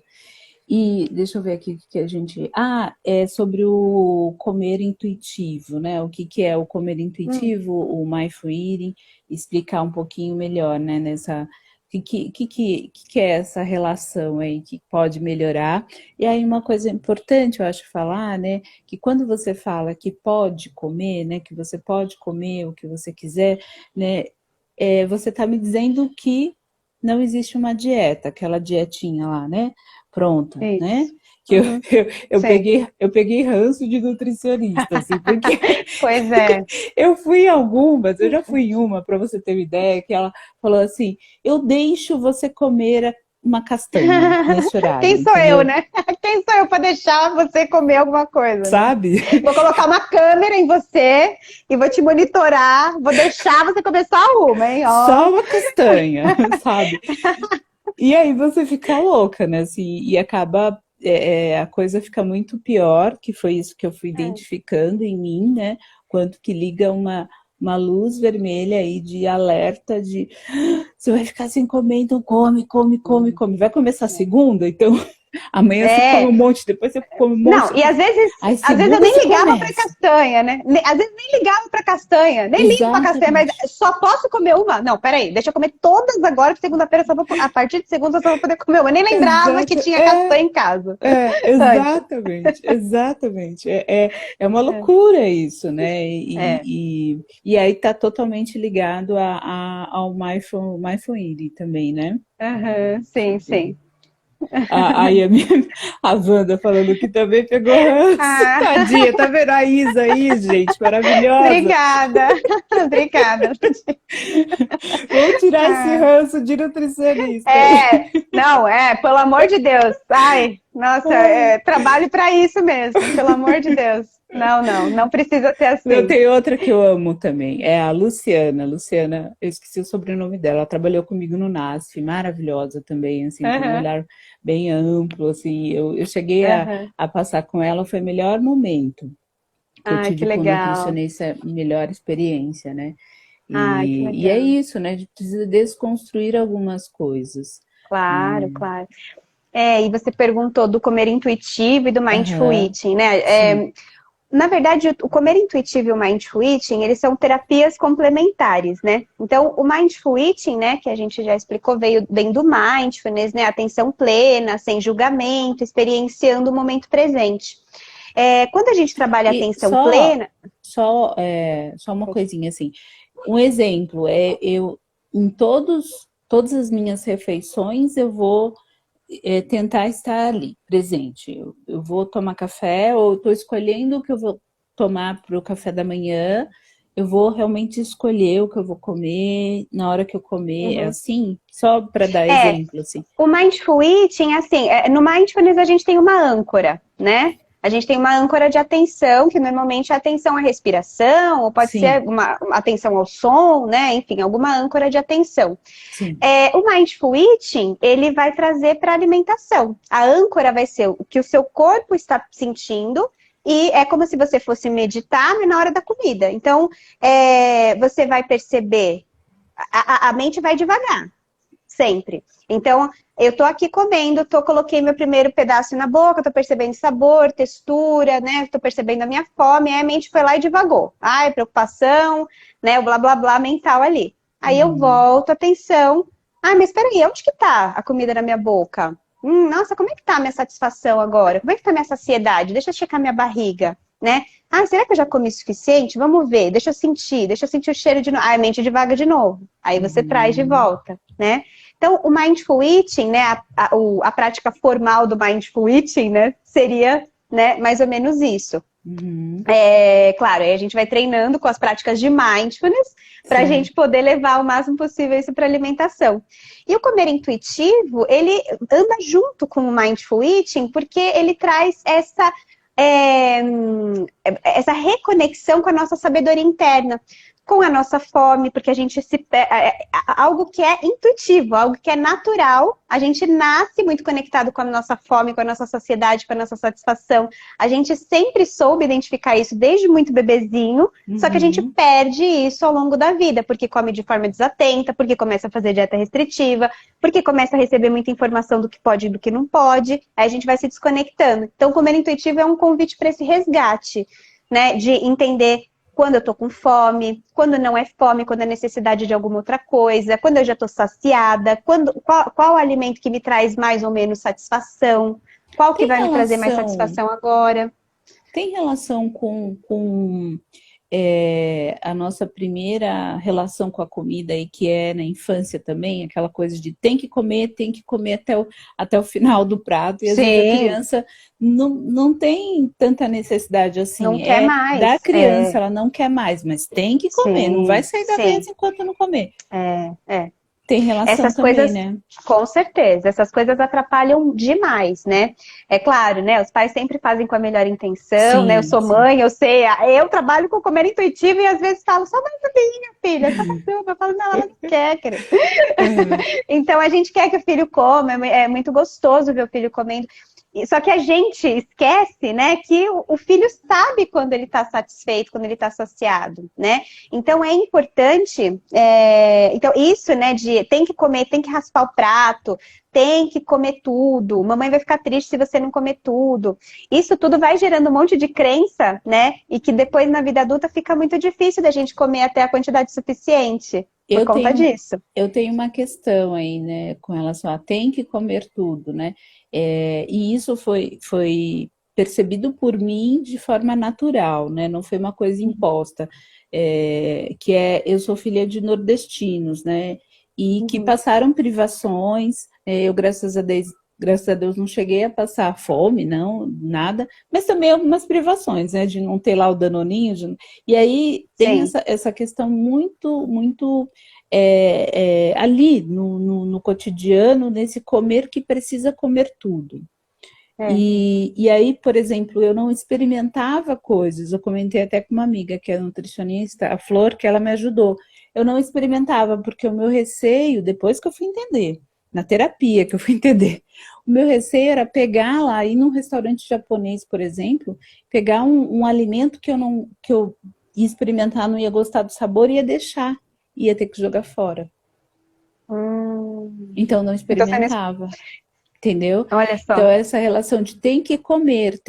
E deixa eu ver aqui o que a gente. Ah, é sobre o comer intuitivo, né? O que é o comer Hum. intuitivo, o mindful eating, explicar um pouquinho melhor, né? Nessa. O que é essa relação aí que pode melhorar? E aí, uma coisa importante, eu acho, falar, né? Que quando você fala que pode comer, né? Que você pode comer o que você quiser, né? Você está me dizendo que não existe uma dieta, aquela dietinha lá, né? Pronta, né? Isso. Que eu, Uhum. eu, eu Sei. peguei, eu peguei ranço de nutricionista, assim, porque Pois é. eu fui em algumas, eu já fui em uma, para você ter uma ideia, que ela falou assim: eu deixo você comer uma castanha nesse horário, Quem sou eu, entendeu? né? Quem sou eu para deixar você comer alguma coisa, né? Sabe? Vou colocar uma câmera em você e vou te monitorar. Vou deixar você comer só uma, hein? Ó. Só uma castanha, sabe? E aí você fica louca, né? Assim, e acaba a coisa fica muito pior, que foi isso que eu fui identificando em mim, né? Quanto que liga uma luz vermelha aí de alerta de você vai ficar sem comer, então come, come, come, come. Vai começar a segunda, então amanhã você come um É, monte, depois você come um monte, não, e depois... Aí às vezes eu segunda nem você ligava para começa. castanha, né? Às vezes nem ligava para castanha, nem ligo para castanha, mas Exatamente. só posso comer uma. Não, peraí, deixa eu comer todas agora, que segunda-feira só vou, a partir de segunda eu só vou poder comer uma. Eu nem lembrava que Exato. tinha castanha em casa antes. Exatamente, exatamente. É uma loucura isso, né? É. E aí tá totalmente ligado ao mindful eating também, né? Aham, Deixa eu sim, ver. sim. Aí a Wanda falando que também pegou ranço. Ah, Tadinha, tá vendo a Isa aí, gente? Maravilhosa. obrigada, obrigada. Vamos tirar esse Ah, ranço de nutricionista aí. não, pelo amor de Deus. Ai, nossa, trabalho para isso mesmo, pelo amor de Deus. Não precisa ser Eu assim. tenho outra que eu amo também, é a Luciana. Luciana, eu esqueci o sobrenome dela, ela trabalhou comigo no NASF, maravilhosa também, assim, tem um Aham, olhar bem amplo, assim, eu cheguei aham. a passar com ela, foi o melhor momento que eu Ai, que tive com legal. nutricionista, melhor experiência, né? Ai, que E é legal. isso, né? A gente precisa desconstruir algumas coisas. Claro, E, claro. E você perguntou do comer intuitivo e do mindful aham, eating, né? sim, Na verdade, o comer intuitivo e o mindful eating, eles são terapias complementares, né? Então, o mindful eating, né, que a gente já explicou, vem do mindfulness, né? Atenção plena, sem julgamento, experienciando o momento presente. Quando a gente trabalha e atenção plena, só uma coisinha assim. Um exemplo é eu em todas as minhas refeições eu vou tentar estar ali, presente. Eu vou tomar café ou estou escolhendo o que eu vou tomar para o café da manhã. Eu vou realmente escolher o que eu vou comer na hora que eu comer. É uhum. assim, só para dar é, exemplo assim. O mindful eating, assim, no mindfulness a gente tem uma âncora, né? A gente tem uma âncora de atenção, que normalmente é atenção à respiração, ou pode Sim, ser uma atenção ao som, né? Enfim, alguma âncora de atenção. sim. O mindful eating, ele vai trazer para a alimentação. A âncora vai ser o que o seu corpo está sentindo, e é como se você fosse meditar, mas na hora da comida. Então, você vai perceber, a mente vai devagar sempre. Então, eu tô aqui comendo, coloquei meu primeiro pedaço na boca, tô percebendo sabor, textura, né? Tô percebendo a minha fome, aí a mente foi lá e divagou. Ai, preocupação, né? O blá blá blá mental ali. Aí eu Uhum. volto, atenção. Ah, mas peraí, onde que tá a comida na minha boca? Nossa, como é que tá a minha satisfação agora? Como é que tá a minha saciedade? Deixa eu checar minha barriga, né? Ah, será que eu já comi o suficiente? Vamos ver, deixa eu sentir o cheiro de novo. Ah, a mente divaga de novo. Aí você traz de Uhum. volta, né? Então, o mindful eating, né, a prática formal do mindful eating, né, seria, né, mais ou menos isso. Uhum. Claro, aí a gente vai treinando com as práticas de mindfulness para a Sim. gente poder levar o máximo possível isso para alimentação. E o comer intuitivo, ele anda junto com o mindful eating porque ele traz é, essa reconexão com a nossa sabedoria interna, com a nossa fome, porque a gente algo que é intuitivo, algo que é natural, a gente nasce muito conectado com a nossa fome, com a nossa saciedade, com a nossa satisfação. A gente sempre soube identificar isso desde muito bebezinho, só que a gente Uhum. perde isso ao longo da vida, porque come de forma desatenta, porque começa a fazer dieta restritiva, porque começa a receber muita informação do que pode e do que não pode, aí a gente vai se desconectando. Então, comer intuitivo é um convite para esse resgate, né, de entender quando eu tô com fome, quando não é fome, quando é necessidade de alguma outra coisa, quando eu já tô saciada, qual alimento que me traz mais ou menos satisfação, qual que Tem vai me trazer mais relação, satisfação agora. tem relação com a nossa primeira relação com a comida e que é na infância também, aquela coisa de tem que comer até o final do prato, e às vezes a Sim, criança não tem tanta necessidade não assim, quer é da mais. criança, ela não quer mais, mas tem que comer, não vai Sim, sair da sim. mesa enquanto não comer. É. Tem relação Essas também, coisas, né? com certeza, essas coisas atrapalham demais, né? É claro, né? Os pais sempre fazem com a melhor intenção, né? Eu Sim, sou sim. mãe, eu sei, eu trabalho com comer intuitivo e às vezes falo, só mais um pouquinho, filha, só mais uma. Eu falo, não, ela não quer, querida. Uhum. Então a gente quer que o filho coma, é muito gostoso ver o filho comendo. Só que a gente esquece, né, que o filho sabe quando ele está satisfeito, quando ele está saciado, né? Então é importante, então isso, né, de tem que comer, tem que raspar o prato, tem que comer tudo, mamãe vai ficar triste se você não comer tudo. Isso tudo vai gerando um monte de crença, né? E que depois na vida adulta fica muito difícil da gente comer até a quantidade suficiente por Eu conta tenho, disso. eu tenho uma questão aí, né, com relação a tem que comer tudo, né? E isso foi percebido por mim de forma natural, né? Não foi uma coisa imposta. Eu sou filha de nordestinos, né? E que Uhum. passaram privações. Eu, graças a Deus, não cheguei a passar fome, não, nada, mas também algumas privações, né? De não ter lá o danoninho. E aí tem Sim. essa questão muito ali no cotidiano, nesse comer que precisa comer tudo. E aí, por exemplo, eu não experimentava coisas. Eu comentei até com uma amiga que é nutricionista, a Flor, que ela me ajudou. Eu não experimentava porque o meu receio, depois que eu fui entender, na terapia que eu fui entender, o meu receio era pegar lá, ir num restaurante japonês, por exemplo, pegar um alimento que eu ia experimentar, não ia gostar do sabor, ia deixar, ia ter que jogar fora. Então não Então, você experimentava. Entendeu? olha só. Então, essa relação de tem que comer,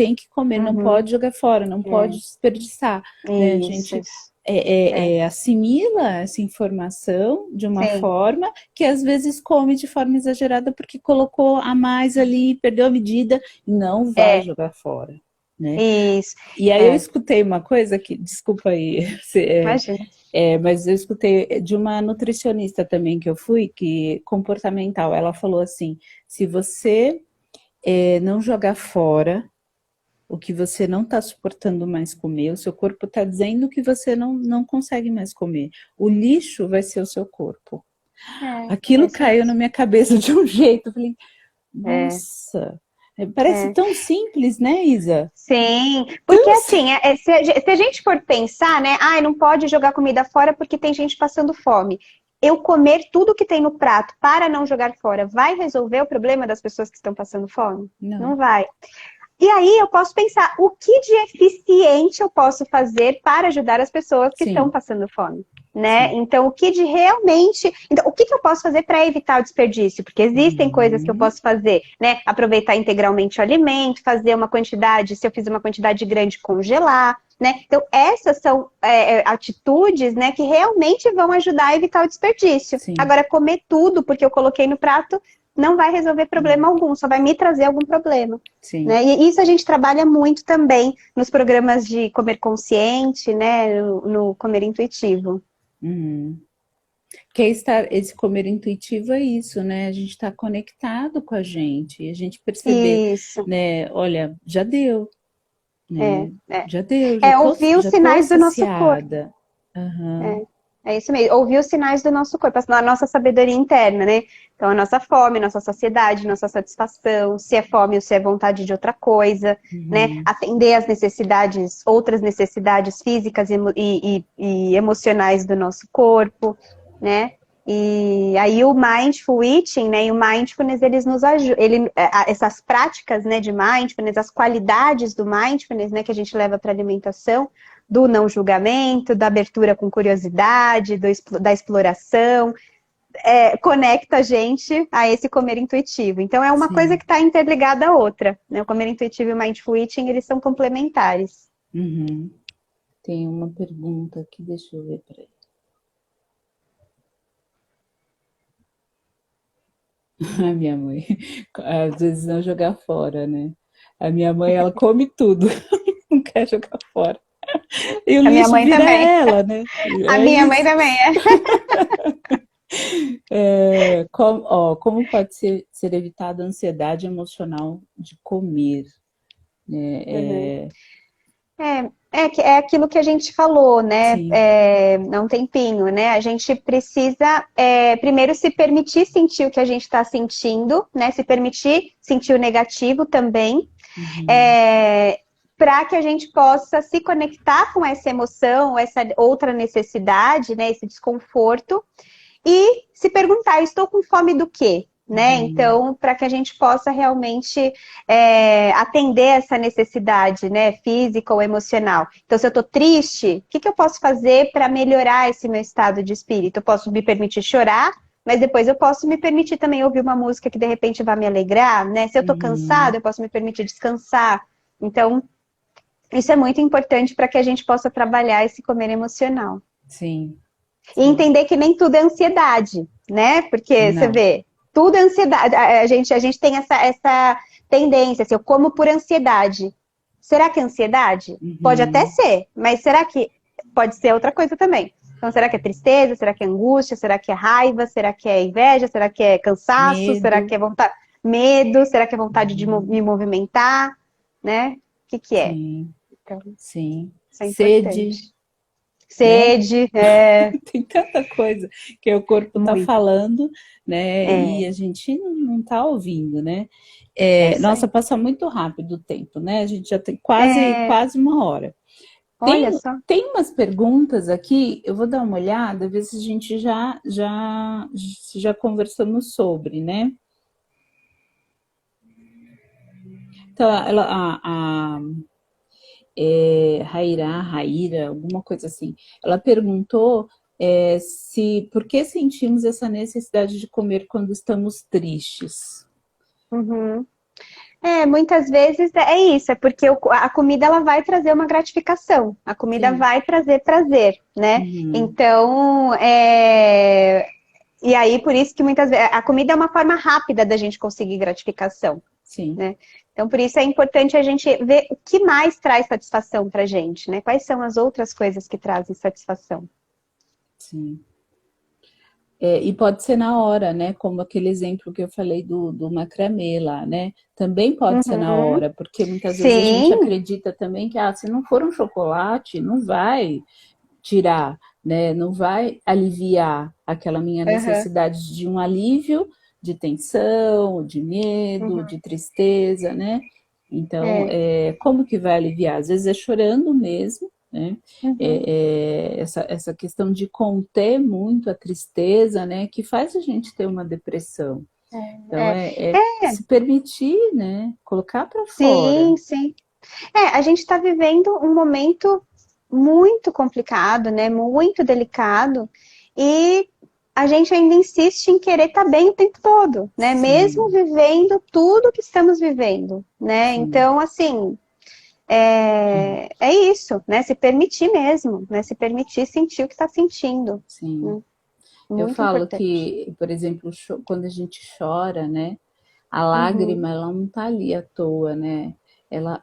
não Uhum. pode jogar fora, não pode desperdiçar, né? A Isso, gente isso. É. assimila essa informação de uma Sim. forma que às vezes come de forma exagerada porque colocou a mais ali, perdeu a medida, não vai É. jogar fora, né? Isso. E aí eu É. escutei uma coisa que, desculpa aí, Imagina. mas eu escutei de uma nutricionista também que eu fui, que comportamental, ela falou assim, se você não jogar fora o que você não está suportando mais comer, o seu corpo está dizendo que você não consegue mais comer. O lixo vai ser o seu corpo. É Aquilo isso caiu na mesmo. minha cabeça de um jeito. Eu falei, É. nossa, parece É. tão simples, né, Isa? Sim, porque Tão assim, se a gente for pensar, né? Ai, não pode jogar comida fora porque tem gente passando fome. Eu comer tudo que tem no prato para não jogar fora vai resolver o problema das pessoas que estão passando fome? Não, Não vai. E aí eu posso pensar, o que de eficiente eu posso fazer para ajudar as pessoas que estão sim, passando fome? Né? sim. Então, o que de realmente. Então, o que eu posso fazer para evitar o desperdício? Porque existem coisas que eu Uhum, posso fazer, né? Aproveitar integralmente o alimento, fazer uma quantidade, se eu fizer uma quantidade grande, congelar, né? Então, essas são atitudes, né, que realmente vão ajudar a evitar o desperdício. sim, Agora, comer tudo porque eu coloquei no prato não vai resolver problema não, algum, só vai me trazer algum problema. sim. Né? E isso a gente trabalha muito também nos programas de comer consciente, né? No comer intuitivo. Uhum. Que é estar, esse comer intuitivo é isso, né? A gente está conectado com a gente, e a gente perceber, Isso, né? Olha, já deu, é, né? é. Já deu, É ouvir os já tô sinais do nosso corpo. saciada. Aham, É isso mesmo, ouvir os sinais do nosso corpo, a nossa sabedoria interna, né? Então, a nossa fome, nossa saciedade, nossa satisfação, se é fome ou se é vontade de outra coisa, né? uhum, Atender às necessidades, outras necessidades físicas e emocionais do nosso corpo, né? E aí o Mindful Eating, né, e o Mindfulness, eles nos ajudam, essas práticas, né, de Mindfulness, as qualidades do Mindfulness, né, que a gente leva para a alimentação, do não julgamento, da abertura com curiosidade, da exploração, conecta a gente a esse comer intuitivo. Então, é uma coisa sim, que está interligada à outra. Né? O comer intuitivo e o mindful eating, eles são complementares. uhum. Tem uma pergunta aqui, deixa eu ver, peraí. A minha mãe, às vezes não jogar fora, né? A minha mãe, ela come tudo, não quer jogar fora. E o A minha lixo mãe vira também. ela, né? A É minha mãe isso. também é. Como pode ser evitada a ansiedade emocional de comer? Né? Uhum. É aquilo que a gente falou, né? Sim. Há um tempinho, né? A gente precisa primeiro se permitir sentir o que a gente está sentindo, né? Se permitir sentir o negativo também, Uhum. para que a gente possa se conectar com essa emoção, essa outra necessidade, né? Esse desconforto, e se perguntar, estou com fome do quê? Né? Uhum. Então, para que a gente possa realmente atender essa necessidade, né, física ou emocional. Então, se eu estou triste, o que eu posso fazer para melhorar esse meu estado de espírito? Eu posso me permitir chorar, mas depois eu posso me permitir também ouvir uma música que de repente vai me alegrar, né? Se eu estou cansada, Uhum. eu posso me permitir descansar. Então, isso é muito importante para que a gente possa trabalhar esse comer emocional. Sim. E Sim. entender que nem tudo é ansiedade, né? Porque você Não. vê, tudo é ansiedade. A gente tem essa tendência, assim, eu como por ansiedade. Será que é ansiedade? Pode até Uhum. ser, mas será que pode ser outra coisa também? Então, será que é tristeza? Será que é angústia? Será que é raiva? Será que é inveja? Será que é cansaço? Será que Medo. é vontade? Medo? Será que é vontade de me Uhum. movimentar? Né? O que é? Sim. Então, Sim. isso é Sede. importante. né? Sede, Tem tanta coisa que o corpo está muito. falando, né? E É, a gente não está ouvindo, né? é isso Nossa, aí. passa muito rápido o tempo, né? A gente já tem É, quase uma hora. olha só. Tem umas perguntas aqui, eu vou dar uma olhada, ver se a gente já conversamos sobre, né? Então, Raíra, alguma coisa assim, ela perguntou se por que sentimos essa necessidade de comer quando estamos tristes. Uhum. Muitas vezes é isso, é porque a comida ela vai trazer uma gratificação, a comida Sim. vai trazer prazer, né? Uhum. Então, e aí por isso que muitas vezes a comida é uma forma rápida da gente conseguir gratificação, Sim, né? Então, por isso é importante a gente ver o que mais traz satisfação pra gente, né? Quais são as outras coisas que trazem satisfação. sim. E pode ser na hora, né? Como aquele exemplo que eu falei do macramê lá, né? Também pode ser na Uhum. hora, porque muitas vezes a gente Sim. acredita também que se não for um chocolate, não vai tirar, né? Não vai aliviar aquela minha Uhum. necessidade de um alívio de tensão, de medo, Uhum. de tristeza, né? Então, É. como que vai aliviar? Às vezes é chorando mesmo, né? Uhum. Essa questão de conter muito a tristeza, né? Que faz a gente ter uma depressão. Então, É. é se permitir, né? Colocar para fora. Sim, sim. A gente está vivendo um momento muito complicado, né? Muito delicado, e a gente ainda insiste em querer estar bem o tempo todo, né? Mesmo Sim, vivendo tudo que estamos vivendo, né? sim. Então, assim, é isso, né? Se permitir mesmo, né? Se permitir sentir o que está sentindo, Sim. né? Eu Muito falo importante. que, por exemplo, quando a gente chora, né? A Uhum, lágrima, ela não tá ali à toa, né?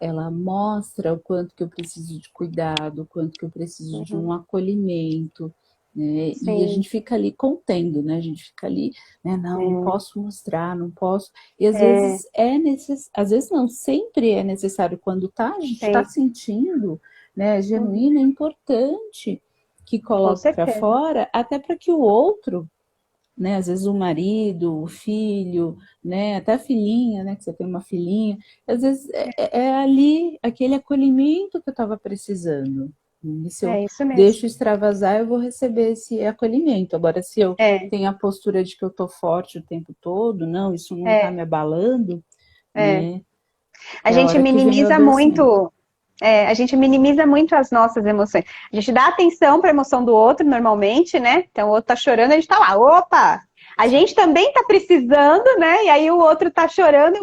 Ela mostra o quanto que eu preciso de cuidado, o quanto que eu preciso de um uhum, acolhimento, né? E a sim, gente fica ali contendo, né? A gente fica ali, né? Não, não é, posso mostrar, não posso. E às é, vezes é necessário, às vezes não, sempre é necessário quando a gente está sim, sentindo, né? uhum, Genuíno, é importante que com coloque para certeza. fora, até para que o outro, né? Às vezes o marido, o filho, né? Até a filhinha, né? Que você tem uma filhinha, às vezes é ali aquele acolhimento que eu estava precisando. E se eu É isso mesmo. deixo extravasar, eu vou receber esse acolhimento. Agora, se eu É, tenho a postura de que eu tô forte o tempo todo, não, isso não está é, me abalando, é. né? A É a gente hora que vem o minimiza adoecimento. muito, a gente minimiza muito as nossas emoções. A gente dá atenção para a emoção do outro normalmente, né? Então o outro tá chorando, a gente tá lá, opa! A gente também tá precisando, né? E aí o outro tá chorando,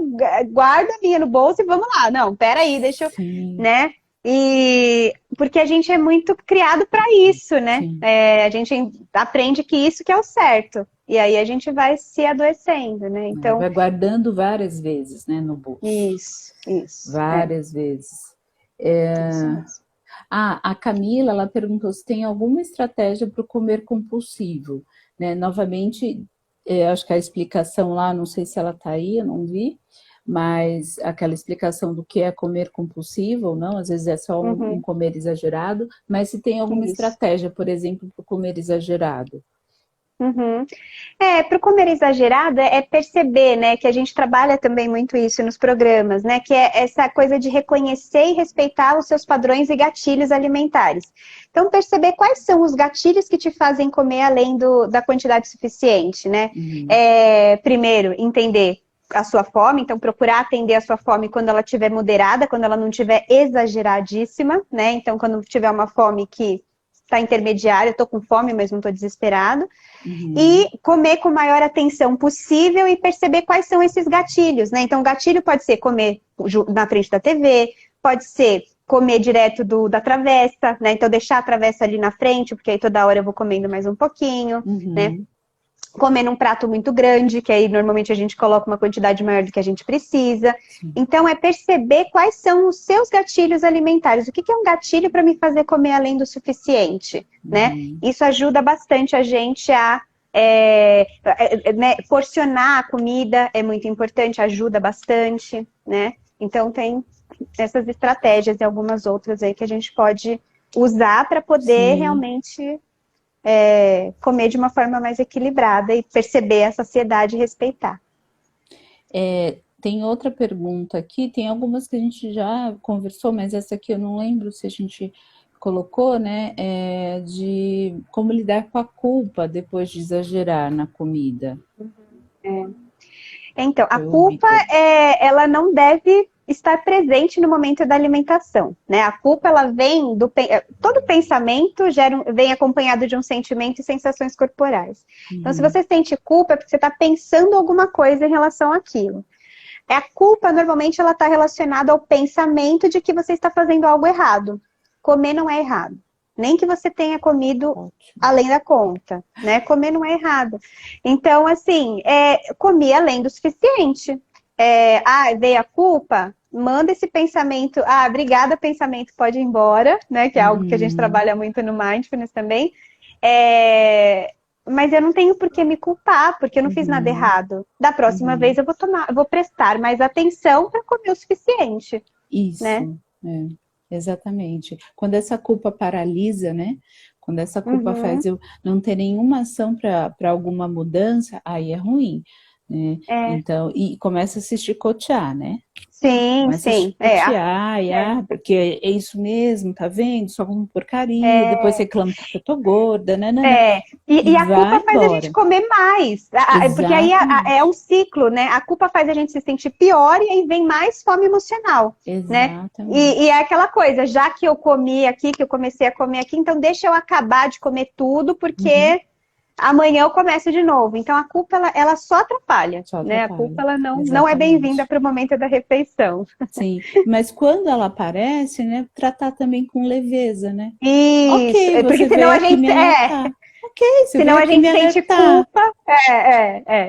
guarda a minha no bolso e vamos lá. Não, peraí, deixa eu, Sim, né? E porque a gente é muito criado para isso, né? sim. A gente aprende que isso que é o certo. E aí a gente vai se adoecendo, né? Né? Então, Vai guardando várias vezes, né, no bolso. isso, Várias vezes. isso mesmo. A Camila, ela perguntou se tem alguma estratégia para o comer compulsivo, né? Novamente, acho que a explicação lá, não sei se ela está aí, eu não vi, mas aquela explicação do que é comer compulsivo ou não, às vezes é só um Uhum, comer exagerado, mas se tem alguma isso. estratégia, por exemplo, para o comer exagerado. Uhum. Para o comer exagerado é perceber, né, que a gente trabalha também muito isso nos programas, né, que é essa coisa de reconhecer e respeitar os seus padrões e gatilhos alimentares. Então, perceber quais são os gatilhos que te fazem comer além da quantidade suficiente, né? Uhum, Primeiro, entender a sua fome, então procurar atender a sua fome quando ela estiver moderada, quando ela não estiver exageradíssima, né? Então, quando tiver uma fome que está intermediária, eu estou com fome, mas não estou desesperado, uhum, e comer com a maior atenção possível e perceber quais são esses gatilhos, né? Então, o gatilho pode ser comer na frente da TV, pode ser comer direto da travessa, né? Então, deixar a travessa ali na frente, porque aí toda hora eu vou comendo mais um pouquinho, né? uhum, Comer num prato muito grande, que aí normalmente a gente coloca uma quantidade maior do que a gente precisa. sim, Então, é perceber quais são os seus gatilhos alimentares. O que é um gatilho para me fazer comer além do suficiente, né? uhum. Isso ajuda bastante a gente a né, porcionar a comida é muito importante, ajuda bastante, né? Então tem essas estratégias e algumas outras aí que a gente pode usar para poder sim. realmente comer de uma forma mais equilibrada e perceber a saciedade e respeitar. Tem outra pergunta aqui, tem algumas que a gente já conversou, mas essa aqui eu não lembro se a gente colocou, né? De como lidar com a culpa depois de exagerar na comida. Então, a Eu ouvi culpa, também. ela não deve estar presente no momento da alimentação, né? A culpa, ela vem todo pensamento vem acompanhado de um sentimento e sensações corporais. Então, se Uhum, você sente culpa, é porque você está pensando alguma coisa em relação àquilo. A culpa, normalmente, ela está relacionada ao pensamento de que você está fazendo algo errado. Comer não é errado. Nem que você tenha comido ótimo. além da conta, né? Comer não é errado. Então, assim, comi além do suficiente. Veio a culpa, manda esse pensamento, obrigada, pensamento, pode ir embora, né? Que é algo que a gente Uhum, trabalha muito no Mindfulness também. É, mas eu não tenho por que me culpar, porque eu não fiz nada uhum, errado. Da próxima vez uhum. eu vou prestar mais atenção para comer o suficiente, né? Isso, exatamente. Quando essa culpa paralisa, né? Quando essa culpa Uhum, faz eu não ter nenhuma ação para alguma mudança, aí é ruim, né? é. Então, e começa a se chicotear, né? Sim, Começa a sim. chicotear, porque é isso mesmo, tá vendo? Só como porcaria, depois É, reclama que eu tô gorda, nanana, É, e e a culpa vai faz a gente embora. comer mais, porque aí é um Exatamente, ciclo, né? A culpa faz a gente se sentir pior e aí vem mais fome emocional, né? E é exatamente. aquela coisa, já que eu comi aqui, que eu comecei a comer aqui, então deixa eu acabar de comer tudo, Uhum, porque amanhã eu começo de novo. Então a culpa, ela só atrapalha, só né? A culpa, atrapalha, ela não é bem-vinda exatamente. para o momento da refeição. Sim, mas quando ela aparece, né, tratar também com leveza, né? Isso, Ok, porque você senão veio a aqui gente, me alertar. Ok, você senão veio a aqui me gente sente alertar, culpa.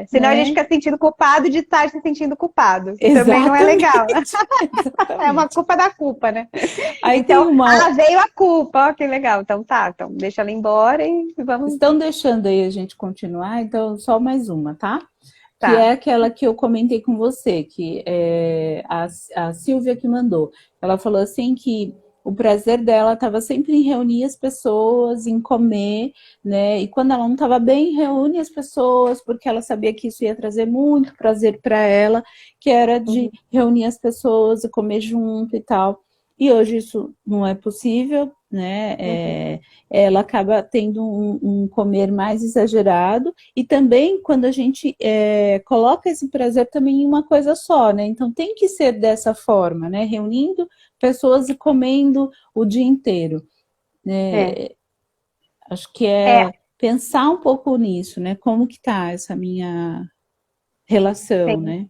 Senão a gente né? fica sentindo culpado de estar se sentindo culpado. E também não é legal. Exatamente, É uma exatamente. culpa da culpa, né? Aí tem Então, uma. veio a culpa. Ó, que legal. Então tá, então deixa ela embora e vamos. Estão deixando aí a gente continuar, então só mais uma, tá? Que Tá. é aquela que eu comentei com você, que é a Silvia que mandou. Ela falou assim que o prazer dela estava sempre em reunir as pessoas, em comer, né? E quando ela não estava bem, reúne as pessoas, porque ela sabia que isso ia trazer muito prazer para ela, que era de Uhum, reunir as pessoas e comer junto e tal. E hoje isso não é possível, né? uhum, Ela acaba tendo um comer mais exagerado e também quando a gente coloca esse prazer também em uma coisa só, né? Então tem que ser dessa forma, né? Reunindo pessoas e comendo o dia inteiro, é. né? Acho que É, é pensar um pouco nisso, né? Como que tá essa minha relação, sim. né?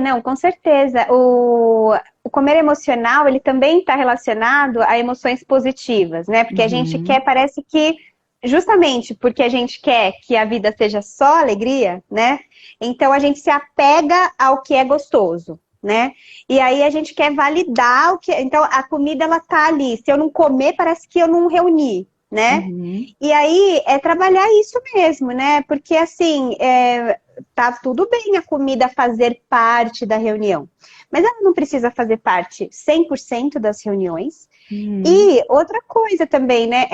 Não, com certeza. O comer emocional, ele também está relacionado a emoções positivas, né? Porque a gente quer, Uhum, parece que, justamente porque a gente quer que a vida seja só alegria, né? Então a gente se apega ao que é gostoso, né? E aí a gente quer validar o que. Então a comida, ela tá ali. Se eu não comer, parece que eu não reuni, né? uhum, E aí é trabalhar isso mesmo, né? Porque assim, tá tudo bem a comida fazer parte da reunião, mas ela não precisa fazer parte 100% das reuniões. uhum, E outra coisa também, né?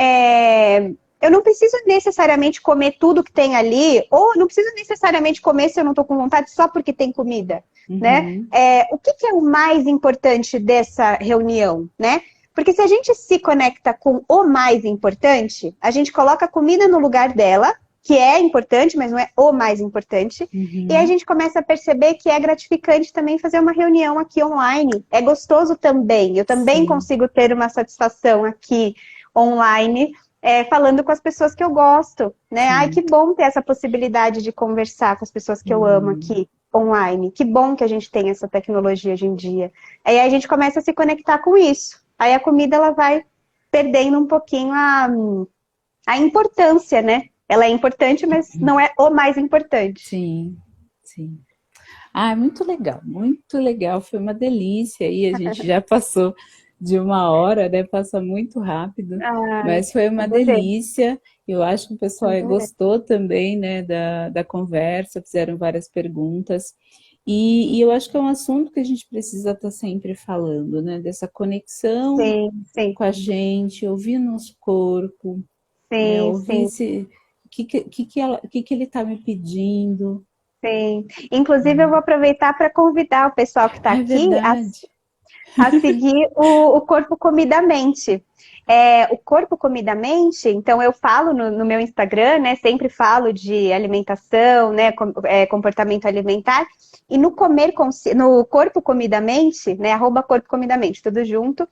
Eu não preciso necessariamente comer tudo que tem ali, ou não preciso necessariamente comer se eu não estou com vontade só porque tem comida, né? uhum, O que é o mais importante dessa reunião, né? Porque se a gente se conecta com o mais importante, a gente coloca a comida no lugar dela, que é importante, mas não é o mais importante. E aí a uhum. gente começa a perceber que é gratificante também fazer uma reunião aqui online. É gostoso também. Eu também Sim. consigo ter uma satisfação aqui online, falando com as pessoas que eu gosto, né? Ai, que Sim. bom ter essa possibilidade de conversar com as pessoas que eu amo Hum. aqui online. Que bom que a gente tem essa tecnologia hoje em dia. Aí a gente começa a se conectar com isso. Aí a comida, ela vai perdendo um pouquinho a importância, né? Ela é importante, mas não é o mais importante. Sim, sim. Ah, muito legal, foi uma delícia. E a gente já passou de uma hora, né? Passa muito rápido, Ai, mas foi uma adorei, delícia. Eu acho que o pessoal adorei. gostou também, né, da conversa, fizeram várias perguntas. E eu acho que é um assunto que a gente precisa estar sempre falando, né? Dessa conexão Sim, sim, com a gente, ouvir nosso corpo, né? sim, Ouvir sim, se, o que ele está me pedindo. sim. Inclusive, eu vou aproveitar para convidar o pessoal que está Ah, é aqui verdade. a seguir o Corpo Comida Mente. O Corpo Comida Mente, então eu falo no meu Instagram, né? Sempre falo de alimentação, né? Comportamento alimentar. E no Corpo Comida Mente, né? @Corpo Comida Mente, tudo junto.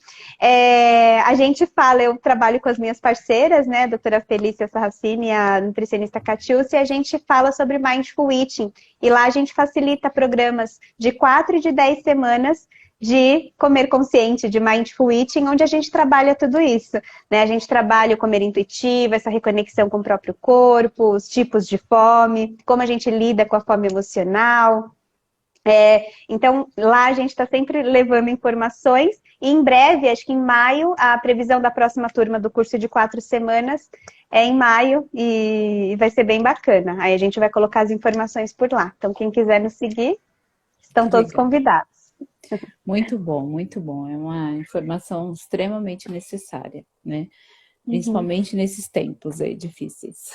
A gente fala, eu trabalho com as minhas parceiras, né? A doutora Felícia Sarracini e a nutricionista Catiúcia, e a gente fala sobre Mindful Eating. E lá a gente facilita programas de 4 e de 10 semanas de comer consciente, de mindful eating, onde a gente trabalha tudo isso, né? A gente trabalha o comer intuitivo, essa reconexão com o próprio corpo, os tipos de fome, como a gente lida com a fome emocional. Então, lá a gente está sempre levando informações e em breve, acho que em maio, a previsão da próxima turma do curso de 4 semanas é em maio e vai ser bem bacana. Aí a gente vai colocar as informações por lá. Então, quem quiser nos seguir, estão Que todos legal. convidados. Muito bom, muito bom. É uma informação extremamente necessária, né? Uhum. Principalmente nesses tempos aí difíceis.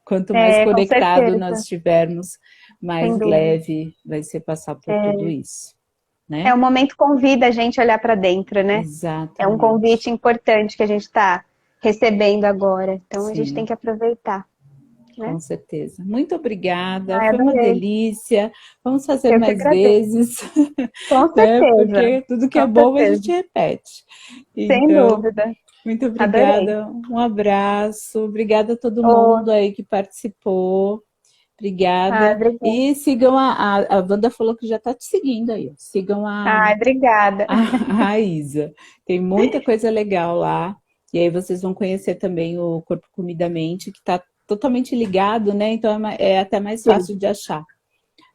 Quanto mais Com conectado nós certeza, estivermos, sem mais dúvida. leve vai ser passar por tudo isso, O né? momento convida a gente a olhar para dentro, né? É um convite Exatamente. importante que a gente está recebendo agora. Então a gente tem Sim, que aproveitar, né? com certeza. Muito obrigada, Ai, foi uma adorei. delícia. Vamos fazer Eu que mais agradeço. vezes, Com né? certeza, Porque tudo que é com bom a certeza. gente repete. Sem Então, dúvida. muito Adorei. obrigada, um abraço, obrigada a todo Oh, mundo aí que participou, obrigada. obrigada. E sigam a Wanda falou que já está te seguindo aí, ó. Sigam Obrigada. a Isa, tem muita coisa legal lá, e aí vocês vão conhecer também o Corpo Comida Mente, que está totalmente ligado, né? Então é até mais Sim, fácil de achar,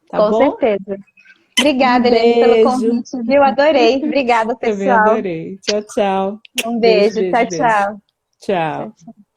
tá com bom? certeza. Um Obrigada, Eliane, pelo beijo, convite, viu? Adorei. Obrigada, também pessoal. adorei. Tchau, tchau. Um Beijo, beijo. beijo, Tchau, beijo. tchau. Tchau, Tchau. tchau.